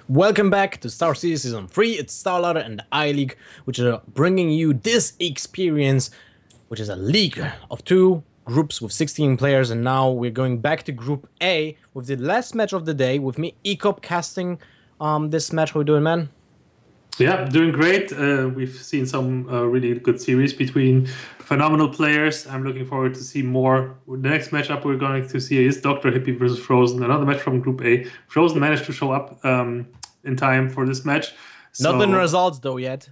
Welcome back to StarSeries Season 3. It's StarLadder and the I-League, which are bringing you this experience, which is a league of two groups with 16 players. And now we're going back to Group A with the last match of the day, with me, Ecop, casting this match. How are we doing, man? Yeah, doing great. We've seen some really good series between phenomenal players. I'm looking forward to see more. The next matchup we're going to see is DrHippi versus Fr0zen, another match from Group A. Fr0zen managed to show up in time for this match. Not in results, though, yet.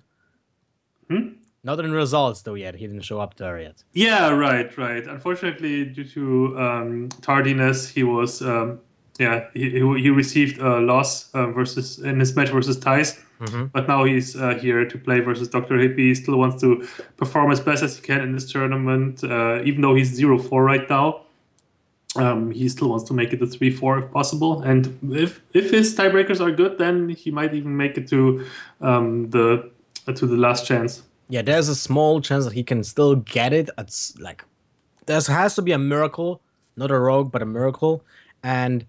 Hmm? Not in results, though, yet. He didn't show up there yet. Yeah, right. Unfortunately, due to tardiness, he was... he received a loss versus in his match versus Thais. But now he's here to play versus DrHippi. He still wants to perform as best as he can in this tournament, even though he's 0-4 right now. He still wants to make it a 3-4 if possible. And if his tiebreakers are good, then he might even make it to the last chance. Yeah, there's a small chance that he can still get it. It's like there has to be a miracle, not a rogue, but a miracle, and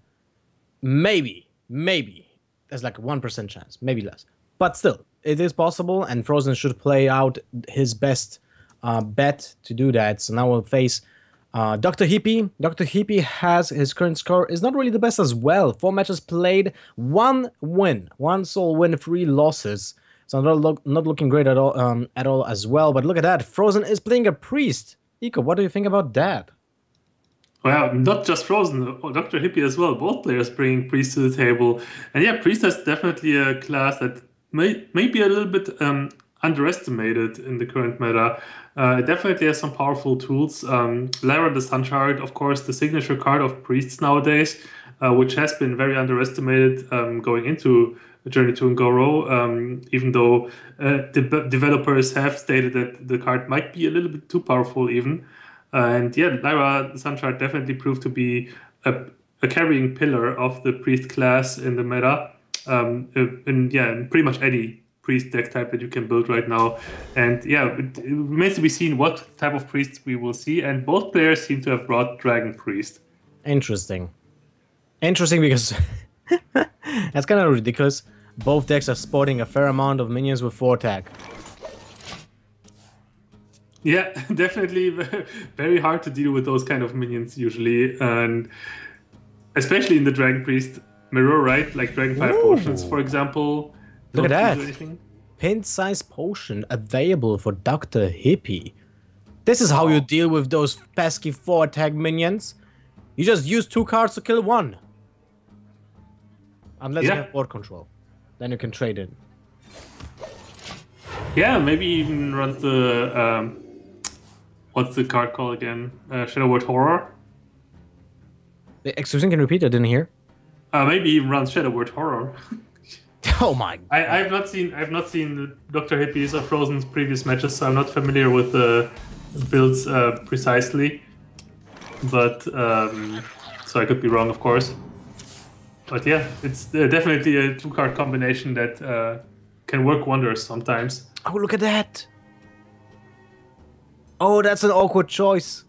maybe there's like a 1% chance, maybe less. But still, it is possible, and Fr0zen should play out his best bet to do that. So now we'll face DrHippi. DrHippi has his current score is not really the best as well. 4 matches played, 1 win, 1 sole win, 3 losses. So not looking great at all as well. But look at that, Fr0zen is playing a priest. Iko, what do you think about that? Well, not just Fr0zen, DrHippi as well. Both players bringing priest to the table, and yeah, priest is definitely a class that may be a little bit underestimated in the current meta. It definitely has some powerful tools. Lara the Sun Shard, of course, the signature card of priests nowadays, which has been very underestimated going into Journey to Ngoro, even though developers have stated that the card might be a little bit too powerful even. And yeah, Lyra the Sun Shard definitely proved to be a carrying pillar of the priest class in the meta. In pretty much any priest deck type that you can build right now. And yeah, it remains to be seen what type of priests we will see. And both players seem to have brought Dragon Priest. Interesting because that's kind of ridiculous. Both decks are sporting a fair amount of minions with 4 tag. Yeah, definitely very hard to deal with those kind of minions usually, and especially in the Dragon Priest mirror, right? Like Dragon Fire Potions, for example. Look at that! Pin size potion available for DrHippi. This is how you deal with those pesky 4 tag minions. You just use 2 cards to kill 1. Unless you have board control. Then you can trade it. Yeah, maybe even runs the... what's the card called again? Shadow Word Horror? Excuse me, can you repeat? I didn't hear. Maybe even runs Shadow Word Horror. Oh my! I've not seen DrHippi's or Fr0zen's previous matches, so I'm not familiar with the builds precisely. But so I could be wrong, of course. But yeah, it's definitely a 2-card combination that can work wonders sometimes. Oh, look at that! Oh, that's an awkward choice.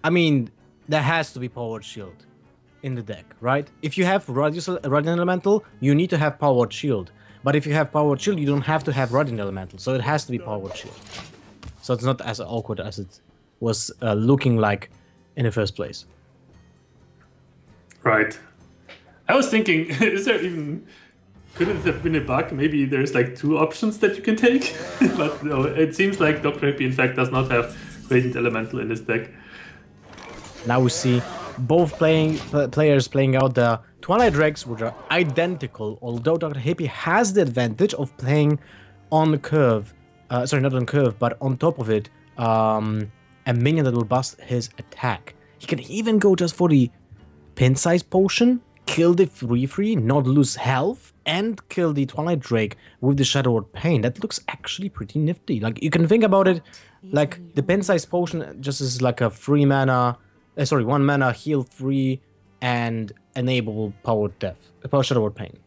I mean, there has to be Powered Shield in the deck, right? If you have Radiant Elemental, you need to have Powered Shield. But if you have Powered Shield, you don't have to have Radiant Elemental, so it has to be Powered Shield. So it's not as awkward as it was looking like in the first place. Right. I was thinking, could it have been a bug? Maybe there's like 2 options that you can take, but no, it seems like DrHippi in fact does not have Radiant Elemental in his deck. Now we see both players playing out the Twilight Dregs, which are identical, although DrHippi has the advantage of playing on the curve, sorry, not on curve, but on top of it, a minion that will bust his attack. He can even go just for the pin size potion, kill the 3/3, not lose health, and kill the Twilight Drake with the Shadow Word Pain. That looks actually pretty nifty. Like, you can think about it like the pin size potion just is like a 1 mana heal 3 and enable Powered Death, Power Shadow Word Pain.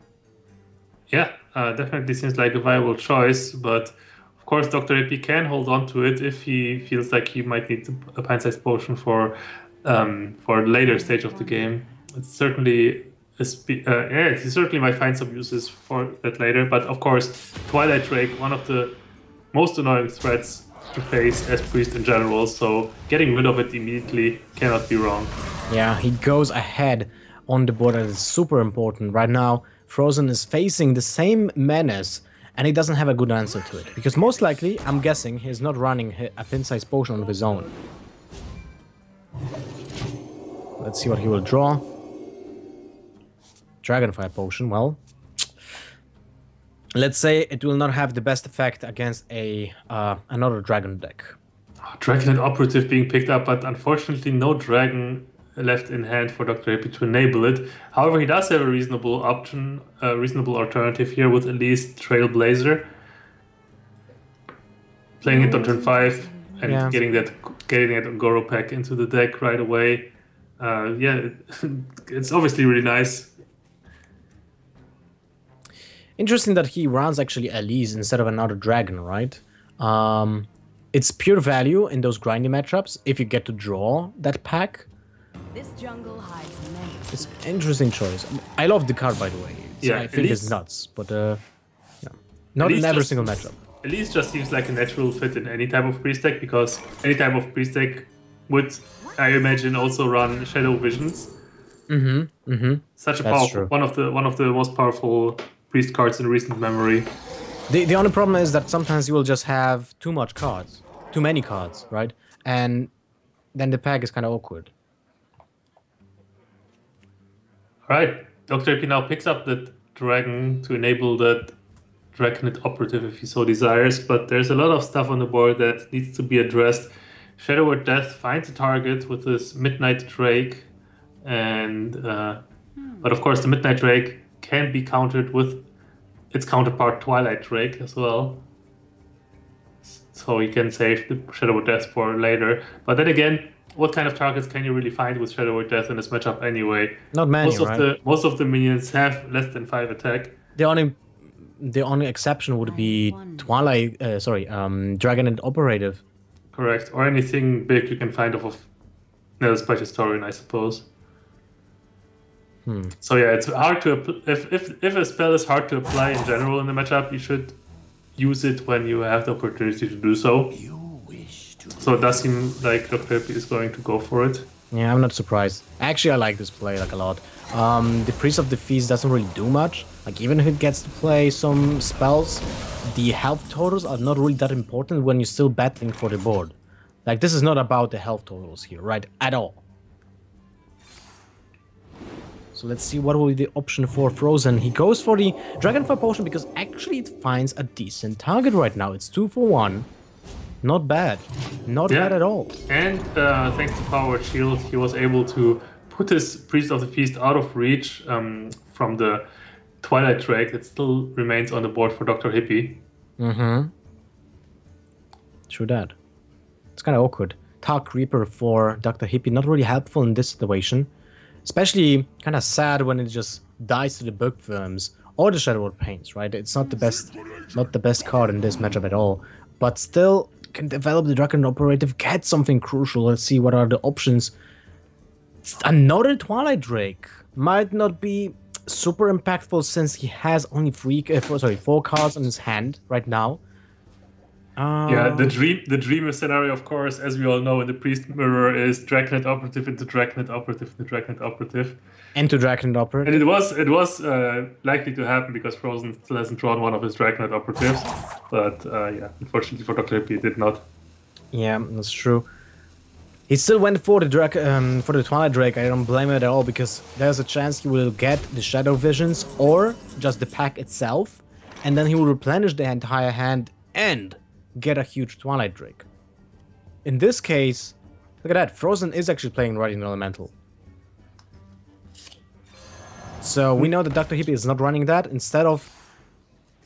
Yeah, definitely seems like a viable choice, but of course DrHippi can hold on to it if he feels like he might need a pin size potion for the later stage of the game. It's certainly yeah, he certainly might find some uses for that later. But of course, Twilight Drake, one of the most annoying threats to face as priest in general. So getting rid of it immediately cannot be wrong. Yeah, he goes ahead on the board. That is super important. Right now, Fr0zen is facing the same menace, and he doesn't have a good answer to it. Because most likely, I'm guessing, he's not running a pin-sized potion of his own. Let's see what he will draw. Dragonfire potion, well. Let's say it will not have the best effect against another dragon deck. Dragonhead Operative being picked up, but unfortunately no dragon left in hand for DrHippi to enable it. However, he does have a reasonable option, a reasonable alternative here with at least Trailblazer. Playing it on turn 5 and getting that Goro pack into the deck right away. Yeah, it's obviously really nice. Interesting that he runs actually Elise instead of another dragon, right? It's pure value in those grindy matchups if you get to draw that pack. This jungle hides many. It's an interesting choice. I love the card, by the way. I think it's nuts, but yeah. Not in every single matchup. Elise just seems like a natural fit in any type of priest deck, because any type of priest deck would, I imagine, also run Shadow Visions. Such a powerful, one of the most powerful priest cards in recent memory. The only problem is that sometimes you will just have too many cards, right? And then the pack is kind of awkward. Alright, DrHippi now picks up the dragon to enable that Dragonhead Operative if he so desires, but there's a lot of stuff on the board that needs to be addressed. Shadow Word Death finds a target with this Midnight Drake, and but of course the Midnight Drake can be countered with its counterpart Twilight Drake as well. So you can save the Shadow Word Death for later. But then again, what kind of targets can you really find with Shadow Word Death in this matchup anyway? Not many, right? Most of the minions have less than 5 attack. The only exception would be Dragonhead Operative. Correct, or anything big you can find off of Nelspite Historian, I suppose. So yeah, it's hard to if a spell is hard to apply in general in the matchup, you should use it when you have the opportunity to do so. So it does seem like DrHippi is going to go for it. Yeah, I'm not surprised. Actually, I like this play like a lot. The Priest of the Feast doesn't really do much. Like, even if it gets to play some spells, the health totals are not really that important when you're still battling for the board. Like, this is not about the health totals here, right? At all. So let's see what will be the option for Fr0zen. He goes for the Dragonfire Potion because actually it finds a decent target right now. It's 2 for 1. Not bad. Not bad at all. And thanks to Power Shield, he was able to put his Priest of the Feast out of reach from the Twilight Drake that still remains on the board for DrHippi. True that. It's kind of awkward. Dark Reaper for DrHippi, not really helpful in this situation. Especially kind of sad when it just dies to the Bookworms or the Shadow Word Paints, right? It's not the best card in this matchup at all. But still can develop the Dragon Operative, get something crucial. Let's see what are the options. Another Twilight Drake might not be super impactful since he has only 4 cards on his hand right now. Yeah, the dreamer scenario, of course, as we all know in the Priest Mirror, is Dragonhead Operative into Dragonhead Operative into Dragonhead Operative. Into Dragonhead Operative. And it was likely to happen because Fr0zen still hasn't drawn one of his Dragonhead Operatives. But yeah, unfortunately for DrHippi, it did not. Yeah, that's true. He still went for the Twilight Drake. I don't blame him at all because there's a chance he will get the Shadow Visions or just the pack itself, and then he will replenish the entire hand and get a huge Twilight Drake. In this case, look at that. Fr0zen is actually playing Radiant Elemental. So we know that DrHippi is not running that. Instead of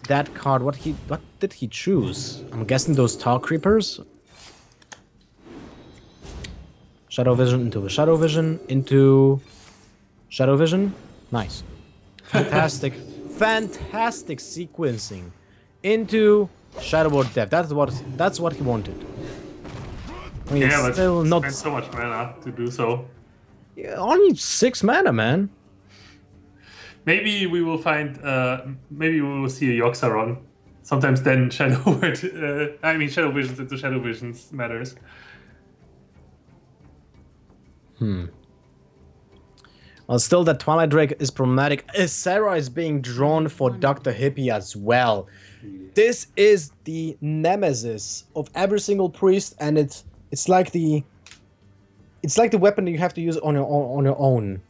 that card, what did he choose? I'm guessing those Tar Creepers. Shadow Vision into the Shadow Vision into Shadow Vision. Nice. Fantastic. Fantastic sequencing into Shadow Word Death. That's what he wanted. I mean, yeah, but still not spend so much mana to do so. Yeah, only 6 mana, man. maybe we will find. Maybe we will see a Yoxaron. Sometimes then Shadow Shadow Visions into Shadow Visions matters. Well, still, that Twilight Drake is problematic. Sarah is being drawn for DrHippi as well. This is the nemesis of every single priest, and it's like the weapon that you have to use on your own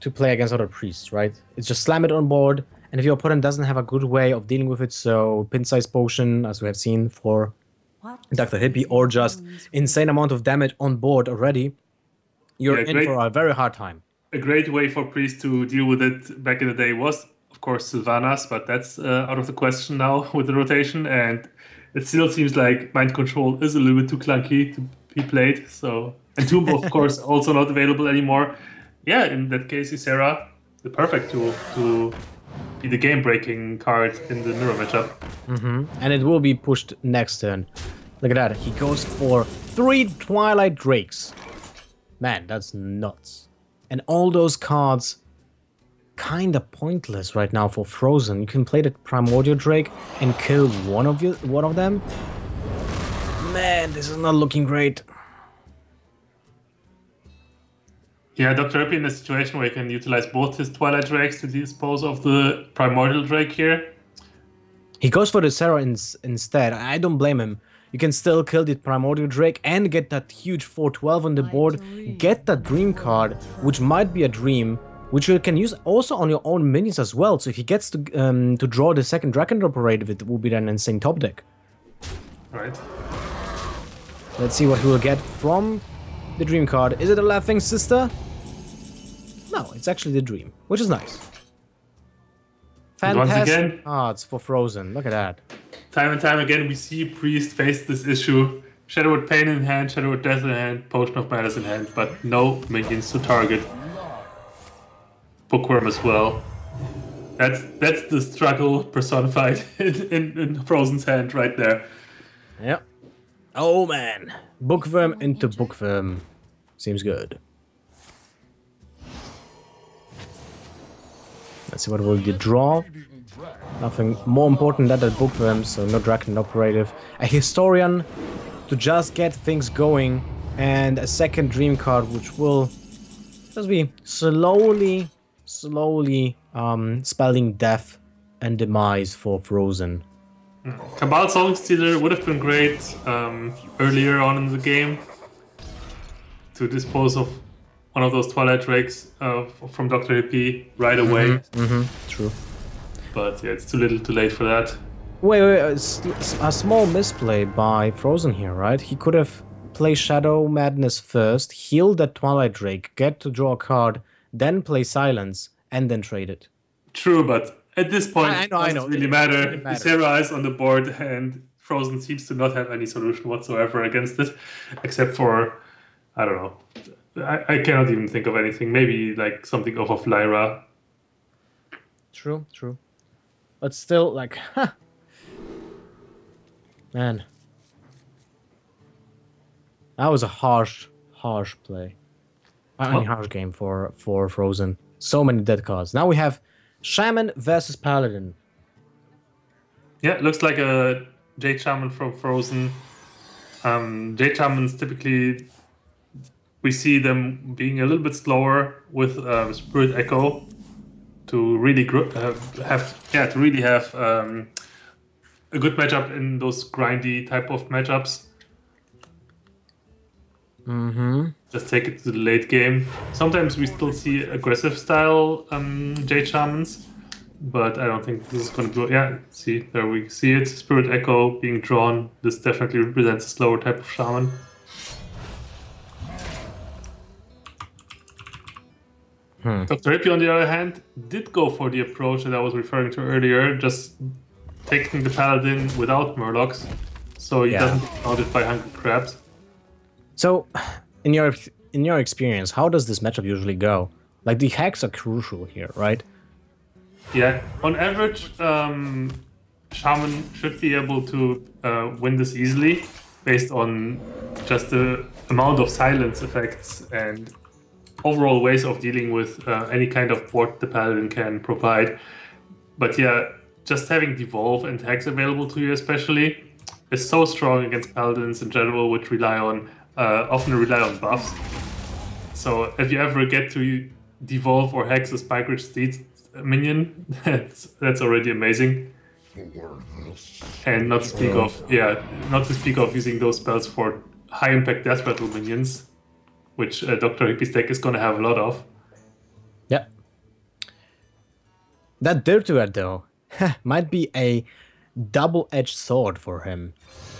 to play against other priests, right? It's just slam it on board, and if your opponent doesn't have a good way of dealing with it, so pin-size potion, as we have seen for DrHippi, or just insane amount of damage on board already, you're in for a very hard time. A great way for priests to deal with it back in the day was, of course, Sylvanas, but that's out of the question now with the rotation, and it still seems like Mind Control is a little bit too clunky to be played. So, and Tomb, of course, also not available anymore. Yeah, in that case, Ysera, the perfect tool to be the game-breaking card in the mirror matchup. And it will be pushed next turn. Look at that, he goes for 3 Twilight Drakes. Man, that's nuts. And all those cards kinda pointless right now for Fr0zen. You can play the Primordial Drake and kill one of them. Man, this is not looking great. Yeah, DrHippi in a situation where he can utilize both his Twilight Drakes to dispose of the Primordial Drake here. He goes for the Sarah instead. I don't blame him. You can still kill the Primordial Drake and get that huge 4/12 on the board. Get that Dream card, which might be a Dream, which you can use also on your own minions as well. So if he gets to draw the second Dragon Operative, it will be an insane top deck. Right. Let's see what he will get from the Dream card. Is it a Laughing Sister? No, it's actually the Dream, which is nice. Fantastic cards for Fr0zen. Look at that. Time and time again, we see Priest face this issue. Shadowwood Pain in hand, Shadowwood Death in hand, Potion of Madness in hand, but no minions to target. Bookworm as well. That's the struggle personified in Fr0zen's hand right there. Yep. Oh man. Bookworm into Bookworm. Seems good. Let's see what will the draw. Nothing more important than that Bookworm, so no Dragon Operative. A Historian to just get things going, and a second Dream card, which will just be slowly spelling death and demise for Fr0zen. Cabal Songstealer would have been great earlier on in the game to dispose of one of those Twilight Drakes from DrHippi right away. True. But yeah, it's too little too late for that. Wait, a small misplay by Fr0zen here, right? He could have played Shadow Madness first, heal that Twilight Drake, get to draw a card, then play Silence, and then trade it. True, but at this point, I know, it doesn't really matter. Ysera is on the board, and Fr0zen seems to not have any solution whatsoever against it, except for, I don't know. I cannot even think of anything. Maybe like something off of Lyra. True. But still, like, man. That was a harsh play. I mean, harsh game for Fr0zen. So many dead cards. Now we have Shaman versus Paladin. Yeah, it looks like a Jade Shaman from Fr0zen. Jade Shamans typically, we see them being a little bit slower with Spirit Echo to really have a good matchup in those grindy type of matchups. Just take it to the late game. Sometimes we still see aggressive style Jade Shamans, but I don't think this is going to go. Yeah, see, there we see it. Spirit Echo being drawn. This definitely represents a slower type of Shaman. DrHippi, on the other hand, did go for the approach that I was referring to earlier, just taking the Paladin without Murlocs, so he doesn't get counted by Hungry Crabs. So, in your experience, how does this matchup usually go? Like, the hacks are crucial here, right? Yeah, on average, Shaman should be able to win this easily, based on just the amount of silence effects and overall ways of dealing with any kind of board the Paladin can provide. But yeah, just having Devolve and Hex available to you especially is so strong against Paladins in general, which often rely on buffs. So if you ever get to Devolve or Hex a Spike Rich Steed minion, that's already amazing. And not to speak of using those spells for high impact death rattle minions, which DrHippi's deck is gonna have a lot of. Yeah. That Dirty Rat though might be a double-edged sword for him.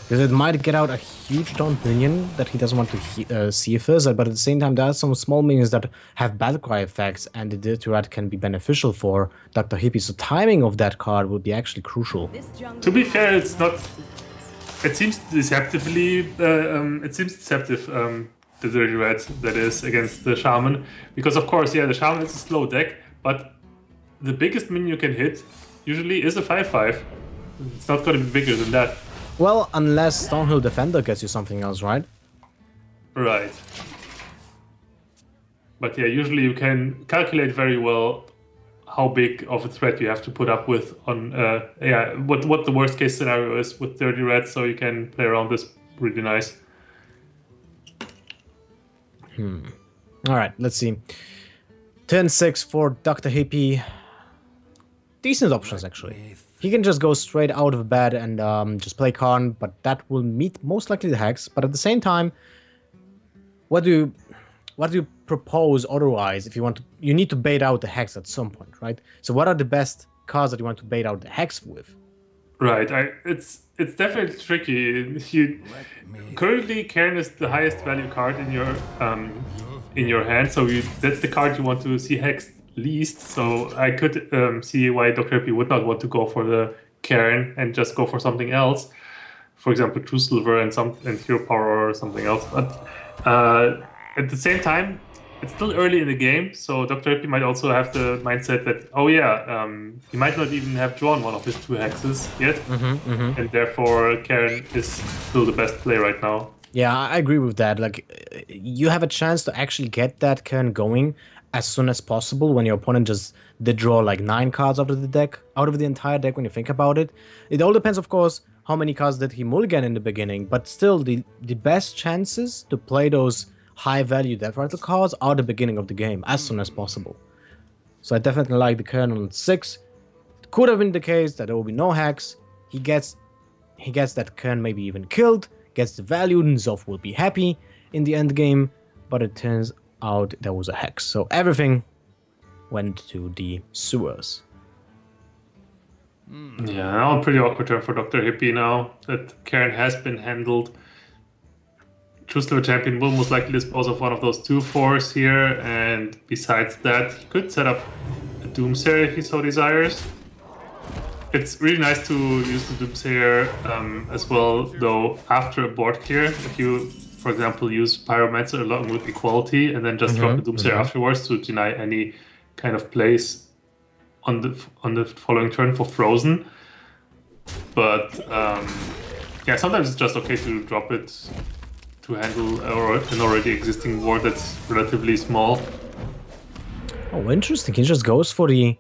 Because it might get out a huge taunt minion that he doesn't want to see first, but at the same time there are some small minions that have battlecry effects, and the Dirty Rat can be beneficial for DrHippi, so timing of that card would be actually crucial. To be fair, it's not... It seems deceptively... it seems deceptive, the Dirty Rat, that is, against the Shaman. Because of course, yeah, the Shaman is a slow deck, but the biggest minion you can hit usually is a 5/5. It's not going to be bigger than that. Well, unless Stonehill Defender gets you something else, right? Right. But yeah, usually you can calculate very well how big of a threat you have to put up with on what the worst case scenario is with Dirty Rat, so you can play around this really nice. Alright, let's see. Turn 6 for DrHippi. Decent options, actually. He can just go straight out of bed and just play Karn, but that will meet most likely the Hex. But at the same time, what do you propose otherwise if you want to? You need to bait out the Hex at some point, right? So what are the best cards that you want to bait out the Hex with? Right, it's definitely tricky. Currently, Cairn is the highest value card in your hand, so that's the card you want to see Hex least. So I could see why DrHippi would not want to go for the Cairn and just go for something else. For example, True Silver and Hero Power or something else. But at the same time, it's still early in the game, so DrHippi might also have the mindset that, oh yeah, he might not even have drawn one of his 2 hexes yet, and therefore Cairn is still the best play right now. Yeah, I agree with that. Like, you have a chance to actually get that Cairn going as soon as possible when your opponent just did draw like 9 cards out of the deck, out of the entire deck when you think about it. It all depends, of course, how many cards did he mulligan in the beginning, but still the best chances to play those high-value death rattle cards are the beginning of the game, as soon as possible. So I definitely like the Cairn on 6. It could have been the case that there will be no Hex. He gets that Cairn maybe even killed, gets the value, and Zoth will be happy in the end game, but it turns out there was a Hex. So everything went to the sewers. Yeah, now a pretty awkward turn for DrHippi now that Cairn has been handled. True Silver Champion will most likely dispose of one of those 2/4s here, and besides that, he could set up a Doomsayer if he so desires. It's really nice to use the Doomsayer as well, though, after a board clear. If you, for example, use Pyromancer along with Equality and then just drop the Doomsayer afterwards to deny any kind of plays on the following turn for Fr0zen. But yeah, sometimes it's just okay to drop it to handle an already existing ward that's relatively small. Oh, interesting. He just goes for the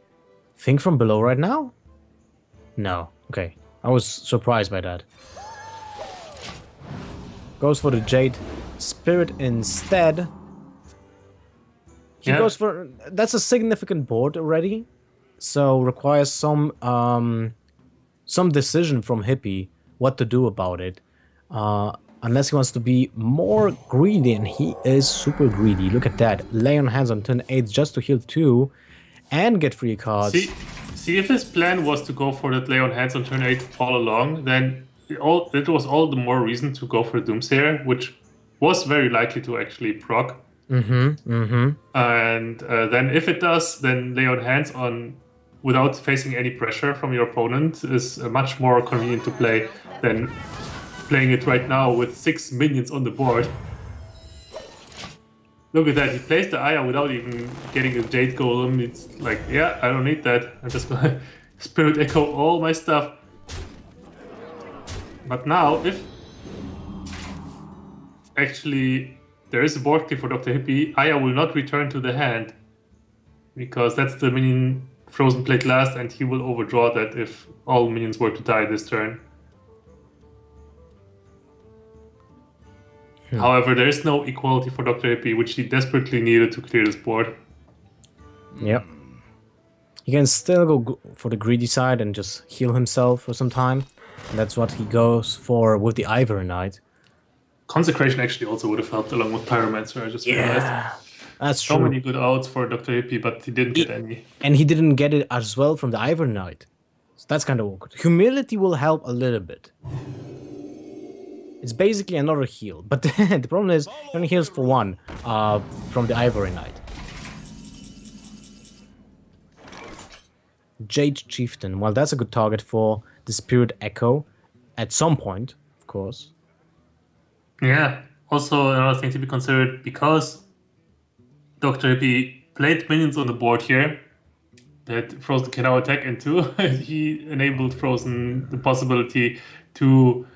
thing from below right now? No. Okay. I was surprised by that. Goes for the Jade Spirit instead. He goes for... That's a significant board already. So requires some decision from Hippie what to do about it. Unless he wants to be more greedy, and he is super greedy. Look at that. Lay on hands on turn 8 just to heal 2 and get free cards. See, if his plan was to go for that lay on hands on turn 8 all along, then it was all the more reason to go for Doomsayer, which was very likely to actually proc. And then if it does, then lay on hands on without facing any pressure from your opponent is much more convenient to play than playing it right now with 6 minions on the board. Look at that, he plays the Aya without even getting a Jade Golem. It's like, yeah, I don't need that. I'm just gonna Spirit Echo all my stuff. But now, if actually there is a board clear for Dr. Hippie. Aya will not return to the hand because that's the minion Fr0zen played last, and he will overdraw that if all minions were to die this turn. However, there is no equality for Dr. Hippie, which he desperately needed to clear this board. Yep. He can still go for the greedy side and just heal himself for some time. And that's what he goes for with the Ivory Knight. Consecration actually also would have helped along with Pyromancer, I just realized. That's true. So many good outs for Dr. Hippie, but he didn't get any. And he didn't get it as well from the Ivory Knight. So that's kind of awkward. Humility will help a little bit. It's basically another heal. But the problem is, he only heals for one from the Ivory Knight. Jade Chieftain. Well, that's a good target for the Spirit Echo. At some point, of course. Yeah. Also, another thing to be considered, because Dr. Hippie played minions on the board here that Fr0zen can now attack into, he enabled Fr0zen the possibility to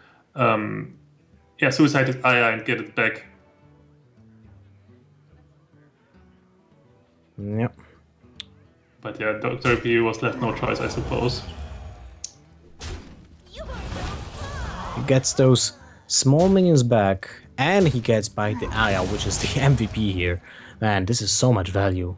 suicide his Aya and get it back. Yep. But yeah, Dr. Hippie was left no choice, I suppose. He gets those small minions back, and he gets by the Aya, which is the MVP here. Man, this is so much value.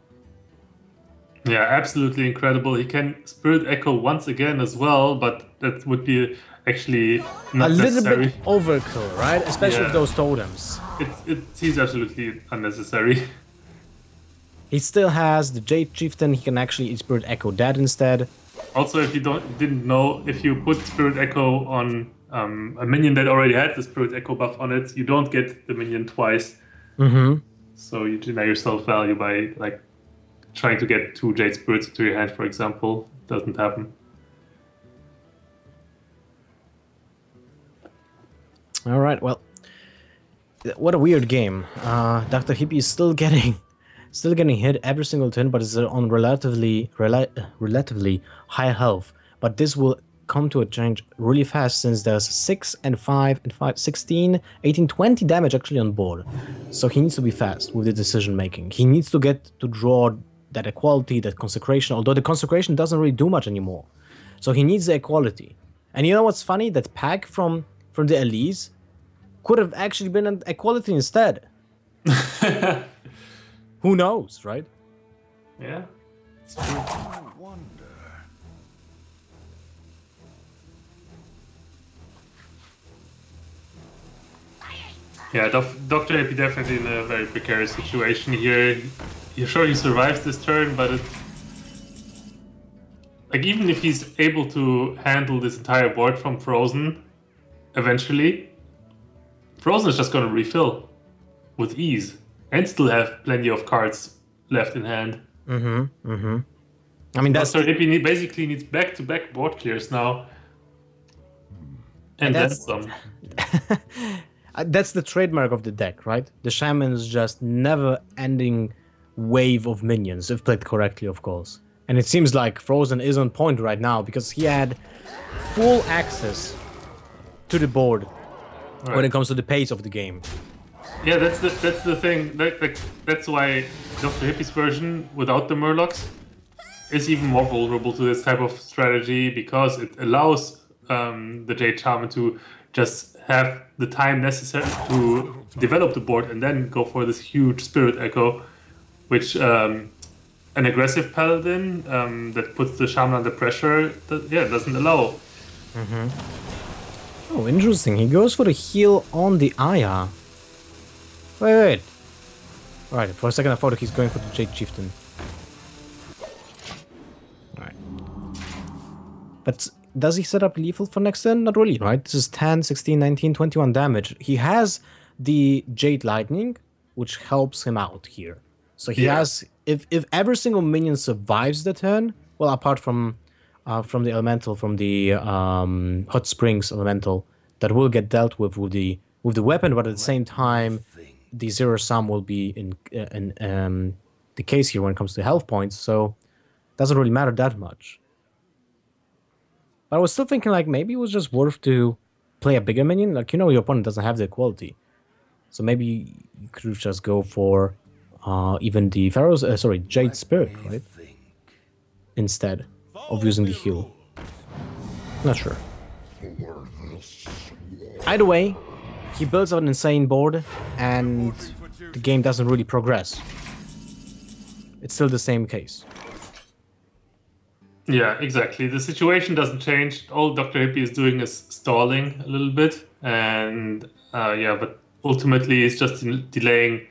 Yeah, absolutely incredible. He can Spirit Echo once again as well, but that would be actually not a little necessary. bit overkill, right? Especially with those totems. It seems absolutely unnecessary. He still has the Jade Chieftain. He can actually Spirit Echo that instead. Also, if you didn't know, if you put Spirit Echo on a minion that already had the Spirit Echo buff on it, you don't get the minion twice. So you deny yourself value by like trying to get 2 Jade Spirits to your hand, for example. Doesn't happen. All right, well, what a weird game. Dr. Hippie is still getting hit every single turn, but it's on relatively high health. But this will come to a change really fast, since there's 6 and 5 and 5, 16, 18, 20 damage actually on board. So he needs to be fast with the decision making. He needs to get to draw that equality, that consecration, although the consecration doesn't really do much anymore. So he needs the equality. And you know what's funny? That pack from the Elise could have actually been an equality instead. Who knows, right? Yeah. Yeah, Dr. Hippie definitely in a very precarious situation here. You're sure he survives this turn, but it's like, even if he's able to handle this entire board from Fr0zen, eventually, Fr0zen is just going to refill with ease and still have plenty of cards left in hand. I mean, that's Dr. Hippie basically needs back-to-back board clears now, and that's some. That's the trademark of the deck, right? The Shaman's just never-ending wave of minions, if played correctly, of course. And it seems like Fr0zen is on point right now, because he had full access to the board when it comes to the pace of the game. Yeah, that's the thing. That's why Dr. Hippie's version without the Murlocs is even more vulnerable to this type of strategy, because it allows the Jade Shaman to just have the time necessary to develop the board and then go for this huge Spirit Echo, which an aggressive Paladin that puts the Shaman under pressure, doesn't allow. Oh, interesting. He goes for the heal on the Aya. Wait. Alright, for a second I thought he's going for the Jade Chieftain. Alright. But does he set up lethal for next turn? Not really, right? This is 10, 16, 19, 21 damage. He has the Jade Lightning, which helps him out here. So he has... If every single minion survives the turn, well, apart from the elemental, from the Hot Springs elemental, that will get dealt with the weapon, but at the same time, the zero sum will be in the case here when it comes to health points, so it doesn't really matter that much. But I was still thinking, like, maybe it was just worth to play a bigger minion. Like, you know, your opponent doesn't have the equality. So maybe you could just go for even the Jade Spirit, right? Instead of using the heal. Not sure. Either way, he builds up an insane board, and the game doesn't really progress. It's still the same case. Yeah, exactly. The situation doesn't change. All DrHippi is doing is stalling a little bit, and yeah, but ultimately it's just delaying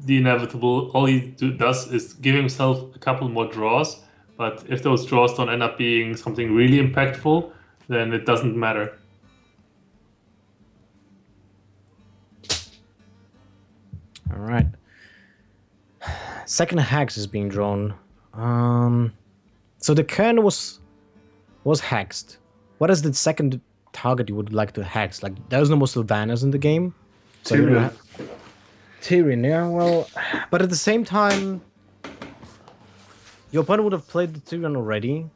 the inevitable. All he does is give himself a couple more draws, but if those draws don't end up being something really impactful, then it doesn't matter. All right. Second hex is being drawn. So the Kern was hexed. What is the second target you would like to hex? Like, there's no more Sylvanas in the game. So Tyrion. Tyrion, yeah, well, but at the same time, your opponent would have played the Tyrion already.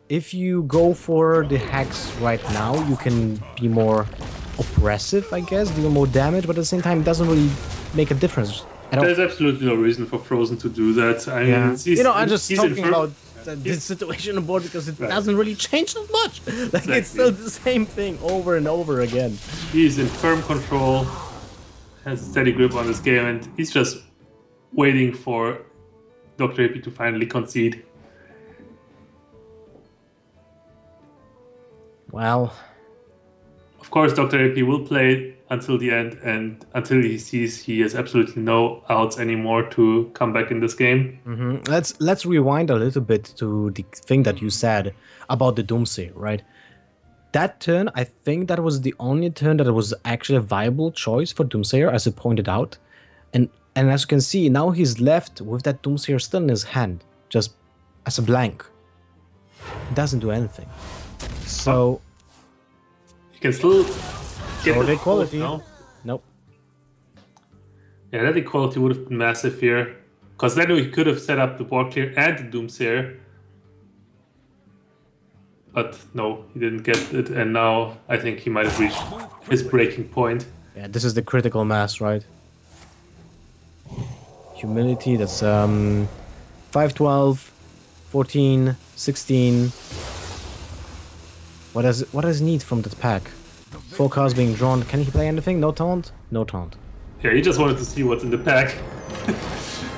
If you go for the hex right now, you can be more oppressive, I guess, do more damage, but at the same time, it doesn't really make a difference at all. There's absolutely no reason for Fr0zen to do that. I mean, I'm just talking about this situation on board because it doesn't really change that much. Like, it's still the same thing over and over again. He's in firm control, has a steady grip on this game, and he's just waiting for DrHippi to finally concede. Well, of course, DrHippi will play until the end, and until he sees he has absolutely no outs anymore to come back in this game. Let's rewind a little bit to the thing that you said about the Doomsayer, right? That turn, I think that was the only turn that was actually a viable choice for Doomsayer, as I pointed out. And as you can see, now he's left with that Doomsayer still in his hand, just as a blank. It doesn't do anything. So you can still get the equality. Nope. Yeah, that equality would have been massive here, because then we could have set up the board clear and the Doomsayer. But no, he didn't get it, and now I think he might have reached his breaking point. Yeah, this is the critical mass, right? Humility, that's 5, 12, 14, 16. What does he need from that pack? 4 cards being drawn. Can he play anything? No taunt? No taunt. Yeah, he just wanted to see what's in the pack.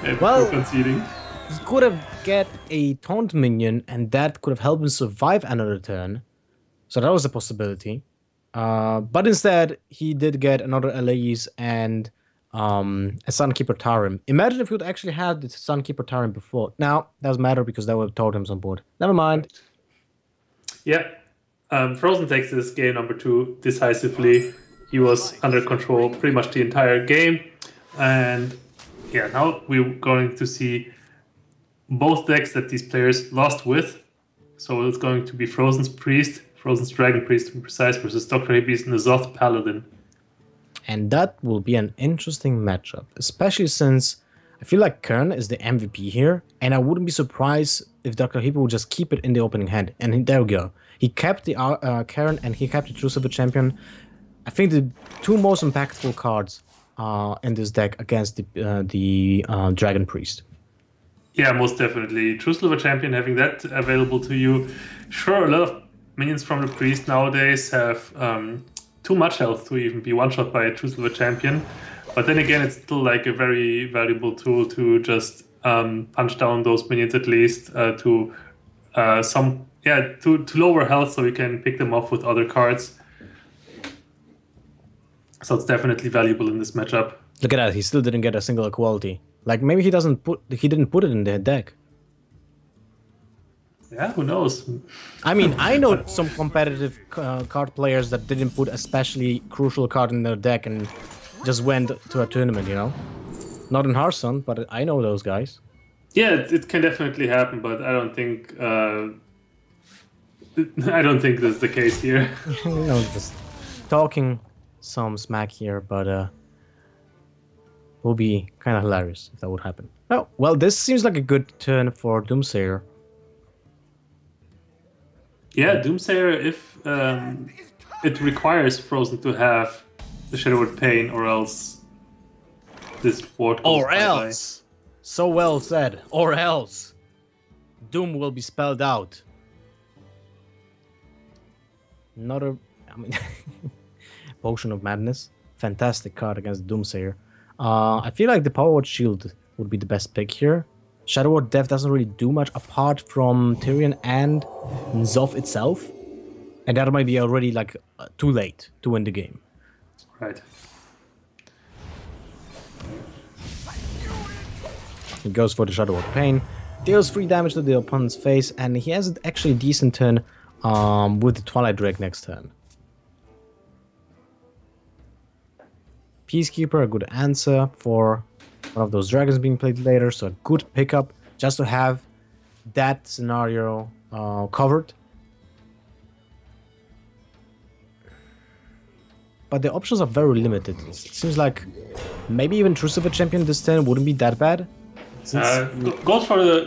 And well, conceding. He could have get a taunt minion, and that could have helped him survive another turn. So that was a possibility. But instead, he did get another Elise and a Sunkeeper Tarim. Imagine if you'd actually had the Sunkeeper Tarim before. Now, doesn't matter because that would have totems on board. Never mind. Yeah. Fr0zen takes this game number 2 decisively. He was under control pretty much the entire game. And yeah, now we're going to see both decks that these players lost with. So it's going to be Fr0zen's Priest, Fr0zen's Dragon Priest to be precise, versus DrHippi's N'Zoth Paladin. And that will be an interesting matchup, especially since I feel like Kern is the MVP here, and I wouldn't be surprised if DrHippi would just keep it in the opening hand. And there we go. He kept the Karen and he kept the True Silver Champion. I think the 2 most impactful cards in this deck against the Dragon Priest. Yeah, most definitely. True Silver Champion, having that available to you. Sure, a lot of minions from the Priest nowadays have too much health to even be one-shot by a True Silver Champion. But then again, it's still like a very valuable tool to just punch down those minions at least to lower health so you can pick them off with other cards. So it's definitely valuable in this matchup. Look at that, he still didn't get a single equality. Like, maybe he didn't put it in the deck. Yeah, who knows? I mean, I know some competitive card players that didn't put a especially crucial card in their deck and just went to a tournament, you know? Not in Hearthstone, but I know those guys. Yeah, it can definitely happen, but I don't think that's the case here. You know, just talking some smack here, but will be kind of hilarious if that would happen. Oh, well, this seems like a good turn for Doomsayer. Yeah, Doomsayer, if it requires Fr0zen to have the Shadowward Pain, or else this board goes Or bye-bye. else. So well said. Or else. Doom will be spelled out. Not a... I mean... Potion of Madness. Fantastic card against Doomsayer. I feel like the Power Word Shield would be the best pick here. Shadow Word Death doesn't really do much apart from Tyrion and Nzoth itself. And that might be already like too late to win the game. Right. He goes for the Shadow Word Pain. Deals 3 damage to the opponent's face. And he has actually a decent turn with the Twilight Drake next turn. Peacekeeper, a good answer for one of those dragons being played later, so a good pickup just to have that scenario covered. But the options are very limited. It seems like maybe even Truce of a Champion this turn wouldn't be that bad. Goes for the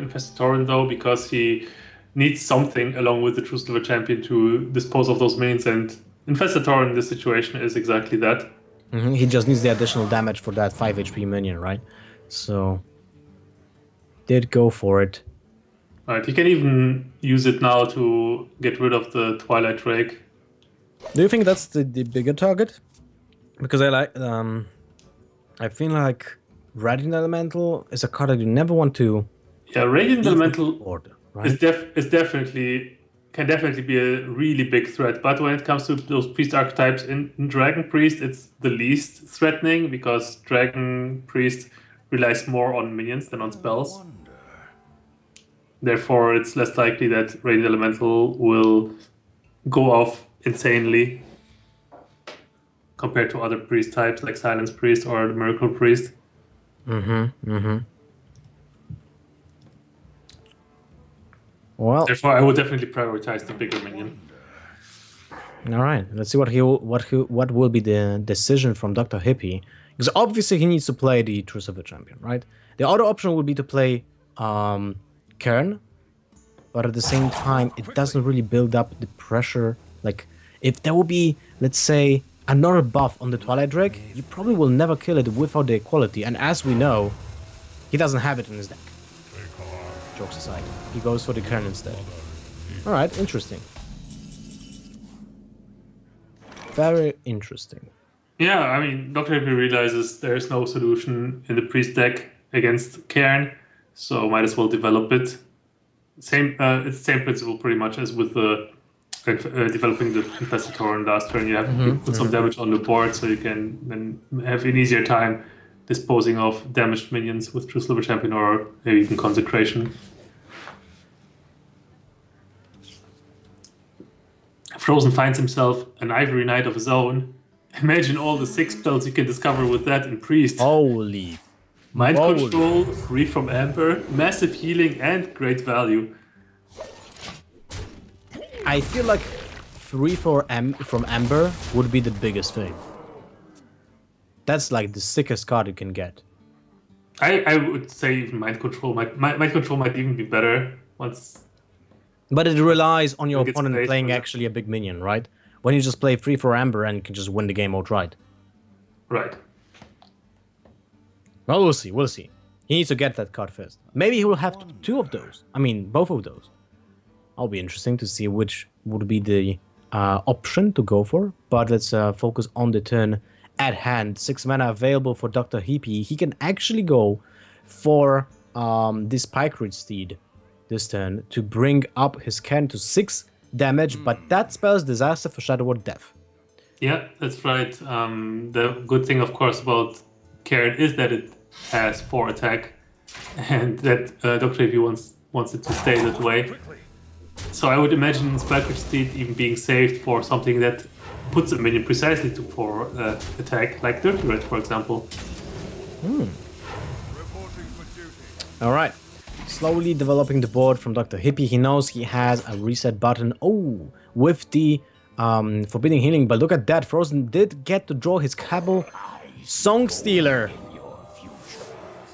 Infestatorian though, because he needs something along with the Truce of a Champion to dispose of those minions, and Infestatorian in this situation is exactly that. He just needs the additional damage for that 5 HP minion, right? So, did go for it. Right, he can even use it now to get rid of the Twilight Drake. Do you think that's the bigger target? Because I feel like Radiant Elemental is a card that you never want to... Yeah, Radiant Elemental board, right? can definitely be a really big threat, but when it comes to those priest archetypes in Dragon Priest, it's the least threatening because Dragon Priest relies more on minions than on spells. Therefore, it's less likely that Radiant Elemental will go off insanely compared to other priest types like Silence Priest or the Miracle Priest. Well, therefore, I would definitely prioritize the bigger minion. All right, let's see what will be the decision from DrHippi, because obviously he needs to play the Truce of the Champion, right? The other option would be to play Kern, but at the same time, it doesn't really build up the pressure. Like, if there would be, let's say, another buff on the Twilight Drake, you probably will never kill it without the equality, and as we know, he doesn't have it in his deck. Jokes aside, he goes for the Kern instead. Alright, interesting. Very interesting. Yeah, I mean, DrHippi realizes there's no solution in the priest deck against Cairn, so might as well develop it. It's the same principle pretty much as with the developing the Infestatorian last turn. You have to put some damage on the board so you can then have an easier time disposing of damaged minions with True Silver Champion or maybe even Consecration. Fr0zen finds himself an Ivory Knight of his own. Imagine all the 6 spells you can discover with that in Priest. Holy. Mind Control, Free from Amber, Massive Healing, and great value. I feel like Free from Amber would be the biggest thing. That's like the sickest card you can get. I would say even Mind Control might even be better once. But it relies on your It gets opponent played playing for that. actually a big minion, right? When you just play Free for Amber and can just win the game outright. Right. Well, we'll see, we'll see. He needs to get that card first. Maybe he will have 2 of those. I mean, both of those. It'll be interesting to see which would be the option to go for. But let's focus on the turn at hand. 6 mana available for DrHippi. He can actually go for this Pikerid Steed this turn to bring up his Cairn to 6 damage, but that spells Disaster for Shadow Word Death. Yeah, that's right. The good thing, of course, about Cairn is that it has 4 attack, and that DrHippi wants it to stay that way. So I would imagine Pikerid Steed even being saved for something that puts a minion precisely to 4 attack, like Dirty Red, for example. All right. Slowly developing the board from DrHippi. He knows he has a reset button. Oh, with the Forbidding Healing. But look at that. Fr0zen did get to draw his Cabal Song Stealer.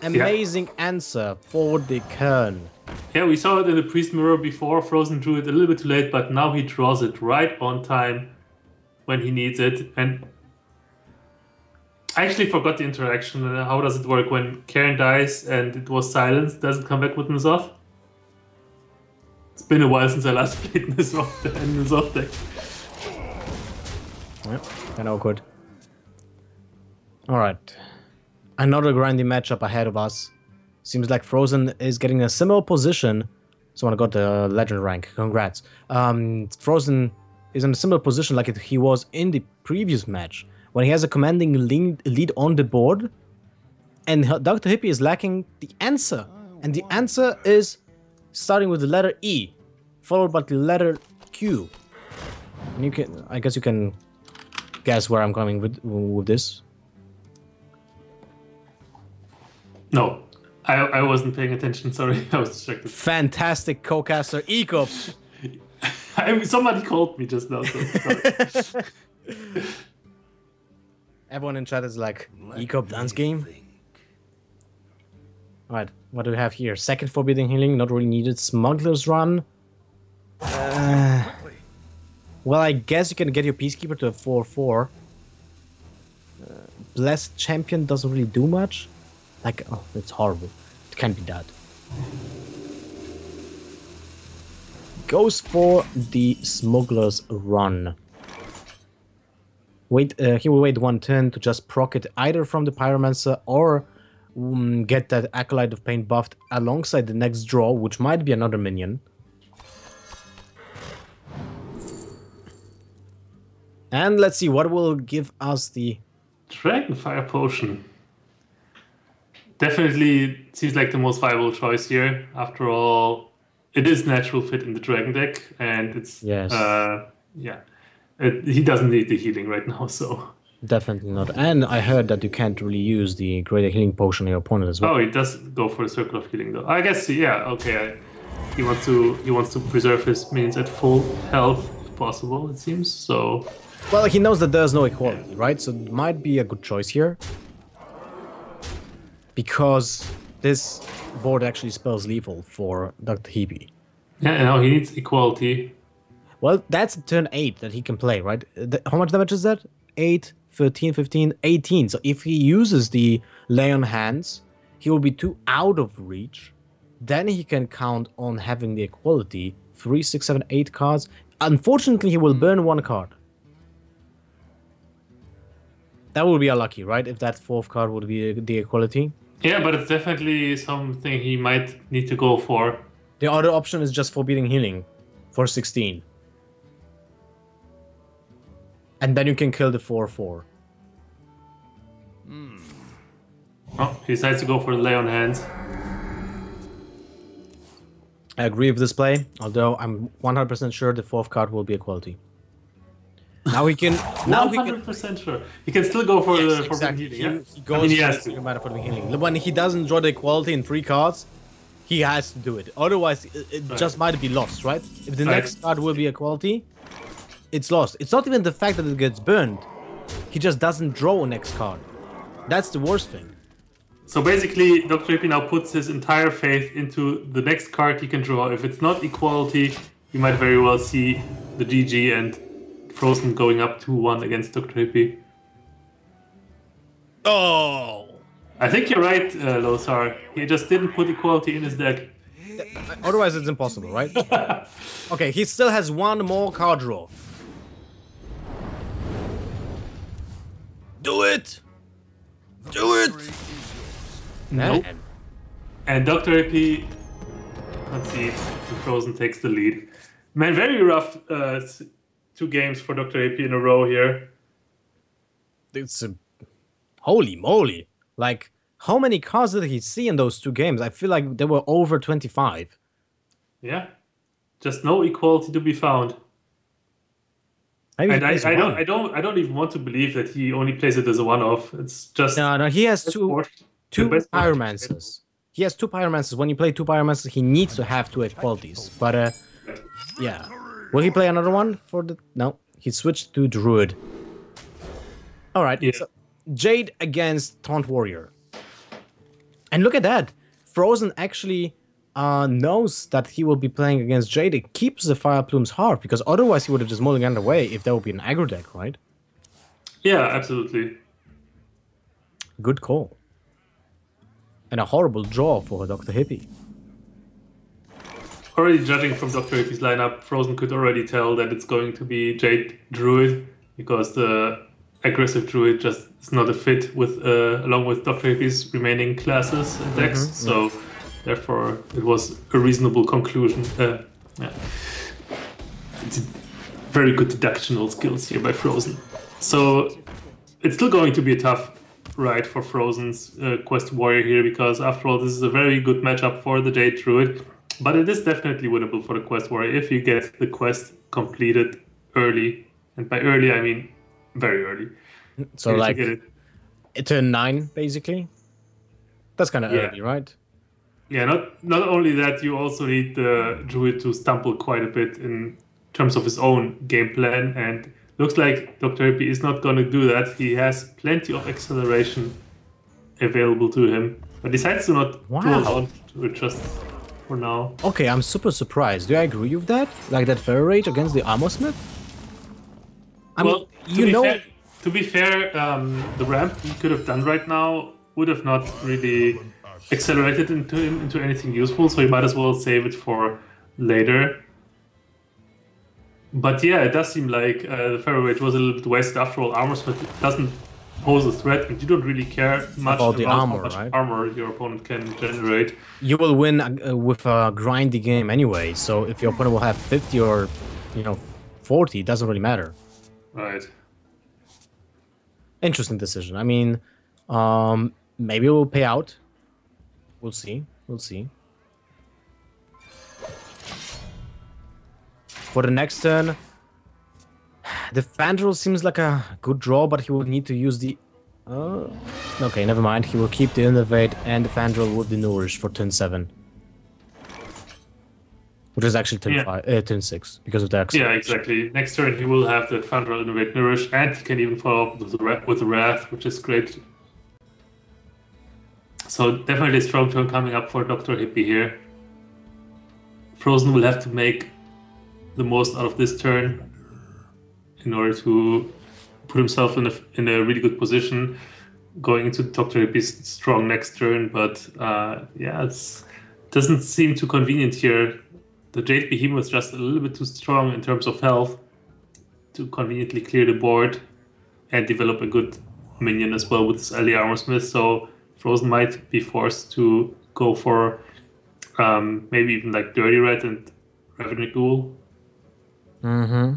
Amazing answer for the Kern. Yeah, we saw it in the Priest Mirror before. Fr0zen drew it a little bit too late, but now he draws it right on time when he needs it. And I actually forgot the interaction. How does it work when Karen dies and it was silenced? Does it come back with Nizoth? It's been a while since I last played Nizoth deck. Yep, kind of awkward. Alright. Another grinding matchup ahead of us. Seems like Fr0zen is getting a similar position. Someone got the legend rank. Congrats. Fr0zen is in a similar position like he was in the previous match, when he has a commanding lead on the board, and DrHippi is lacking the answer. And the answer is starting with the letter E, followed by the letter Q. And you can, I guess you can guess where I'm coming with this. No, I wasn't paying attention, sorry, I was distracted. Fantastic co-caster Ecop. Somebody called me just now, so sorry. Everyone in chat is like, Ecop dance game? Alright, what do we have here? Second Forbidden Healing, not really needed. Smuggler's Run. Well, I guess you can get your Peacekeeper to a 4-4. Blessed Champion doesn't really do much. Like, oh, it's horrible. It can't be that. Goes for the Smuggler's Run. Wait, he will wait one turn to just proc it either from the Pyromancer or get that Acolyte of Pain buffed alongside the next draw, which might be another minion. And let's see what will give us the Dragonfire Potion. Definitely seems like the most viable choice here. After all, it is natural fit in the Dragon deck, and it's yes. Yeah. He doesn't need the healing right now, so... Definitely not. And I heard that you can't really use the Greater Healing Potion on your opponent as well. Oh, he does go for a Circle of Healing, though. I guess, yeah, okay. He wants to preserve his minions at full health, if possible, it seems, so... Well, he knows that there's no equality, right? So it might be a good choice here. Because this board actually spells lethal for DrHippi. Yeah, no, he needs equality. Well, that's turn 8 that he can play, right? How much damage is that? 8, 13, 15, 18. So if he uses the Lay on Hands, he will be 2 out of reach. Then he can count on having the equality. 3, 6, 7, 8 cards. Unfortunately, he will burn 1 card. That would be unlucky, right? If that 4th card would be the equality. Yeah, but it's definitely something he might need to go for. The other option is just Forbidden Healing for 16. And then you can kill the 4-4. Oh, he decides to go for the Lay on Hands. I agree with this play, although I'm 100% sure the 4th card will be equality. Now he can. Now 100% sure. He can still go for the Forbidden exactly. Healing. Yeah? He goes for the Forbidden Healing. When he doesn't draw the equality in 3 cards, he has to do it. Otherwise, it just might be lost, right? If the next card will be equality, it's lost. It's not even the fact that it gets burned. He just doesn't draw a next card. That's the worst thing. So basically, DrHippi now puts his entire faith into the next card he can draw. If it's not equality, you might very well see the GG and Fr0zen going up 2-1 against DrHippi. Oh! I think you're right, Lothar. He just didn't put equality in his deck. Otherwise, it's impossible, right? Okay, he still has 1 more card draw. Do it! Do it! Nope. And DrHippi concedes, and Fr0zen takes the lead. Man, very rough 2 games for DrHippi in a row here. It's a... Holy moly. Like, how many cards did he see in those 2 games? I feel like there were over 25. Yeah. Just no equality to be found. Maybe and I don't even want to believe that he only plays it as a one-off. It's just... No, he has two Pyromancers. He has 2 Pyromancers. When you play 2 Pyromancers, he needs to have 2 equalities. But, yeah. Will he play another one for the... No, he switched to Druid. Alright, yeah. So Jade against Taunt Warrior. And look at that. Fr0zen actually knows that he will be playing against Jade. It keeps the Fire Plume's heart, because otherwise he would have just mulliganed away if there would be an aggro deck, right? Yeah, absolutely. Good call. And a horrible draw for DrHippi. Already judging from DrHippi's lineup, Fr0zen could already tell that it's going to be Jade Druid, because the aggressive Druid just is not a fit with along with DrHippi's remaining classes and decks. So therefore, it was a reasonable conclusion. Yeah. It's very good deductional skills here by Fr0zen. So it's still going to be a tough ride for Fr0zen's Quest Warrior here, because after all, this is a very good matchup for the Jade Druid. But it is definitely winnable for the Quest Warrior if you get the quest completed early. And by early, I mean very early. So like turn 9, basically? That's kind of early, right? Yeah, not only that, you also need the Druid to stumble quite a bit in terms of his own game plan. And looks like DrHippi is not going to do that. He has plenty of acceleration available to him, but decides to not hold on to it just for now. Okay, I'm super surprised. Do I agree with that? Like that Fairy Rage against the Armor Smith? I mean, to be fair, the ramp he could have done right now would have not really accelerated into anything useful, so you might as well save it for later. But yeah, it does seem like the Fairy Rage was a little bit wasted. After all, Armor Smith doesn't pose a threat, and you don't really care much about the armor, how much right? armor your opponent can generate. You will win with a grindy game anyway, so if your opponent will have 50 or 40, it doesn't really matter. Right. Interesting decision. I mean, maybe it will pay out. We'll see. We'll see. For the next turn, the Fandral seems like a good draw, but he will need to use the... okay, never mind. He will keep the Innovate and the Fandral with the Nourish for turn 7. Which is actually turn 6, because of the acceleration. Yeah, exactly. Next turn he will have the Fandral, Innovate, Nourish, and he can even follow up with the Wrath, which is great. So definitely a strong turn coming up for DrHippi here. Fr0zen will have to make the most out of this turn in order to put himself in a really good position going into DrHippi's strong next turn. But yeah, it doesn't seem too convenient here. The Jade Behemoth is just a little bit too strong in terms of health to conveniently clear the board and develop a good minion as well with his early Armor Smith. So Fr0zen might be forced to go for maybe even like Dirty Red and Revenant Ghoul. Mm-hmm.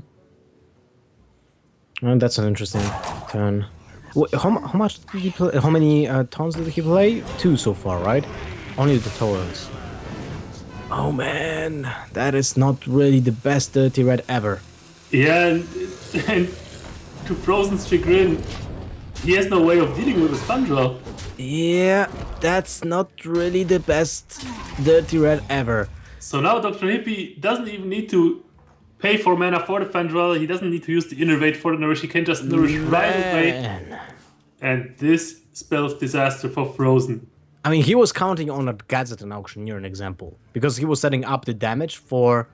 Well, that's an interesting turn. How much did he play? How many turns did he play? 2 so far, right? Only the Torrents. Oh man, that is not really the best Dirty Red ever. Yeah, and to Fr0zen's chagrin, he has no way of dealing with his Fandral. Yeah, that's not really the best Dirty Red ever. So now DrHippi doesn't even need to pay for mana for the Fandral. He doesn't need to use the Innervate for the Nourish. He can just Nourish right away. And this spells disaster for Fr0zen. I mean, he was counting on a Gazette and Auctioneer, an example, because he was setting up the damage for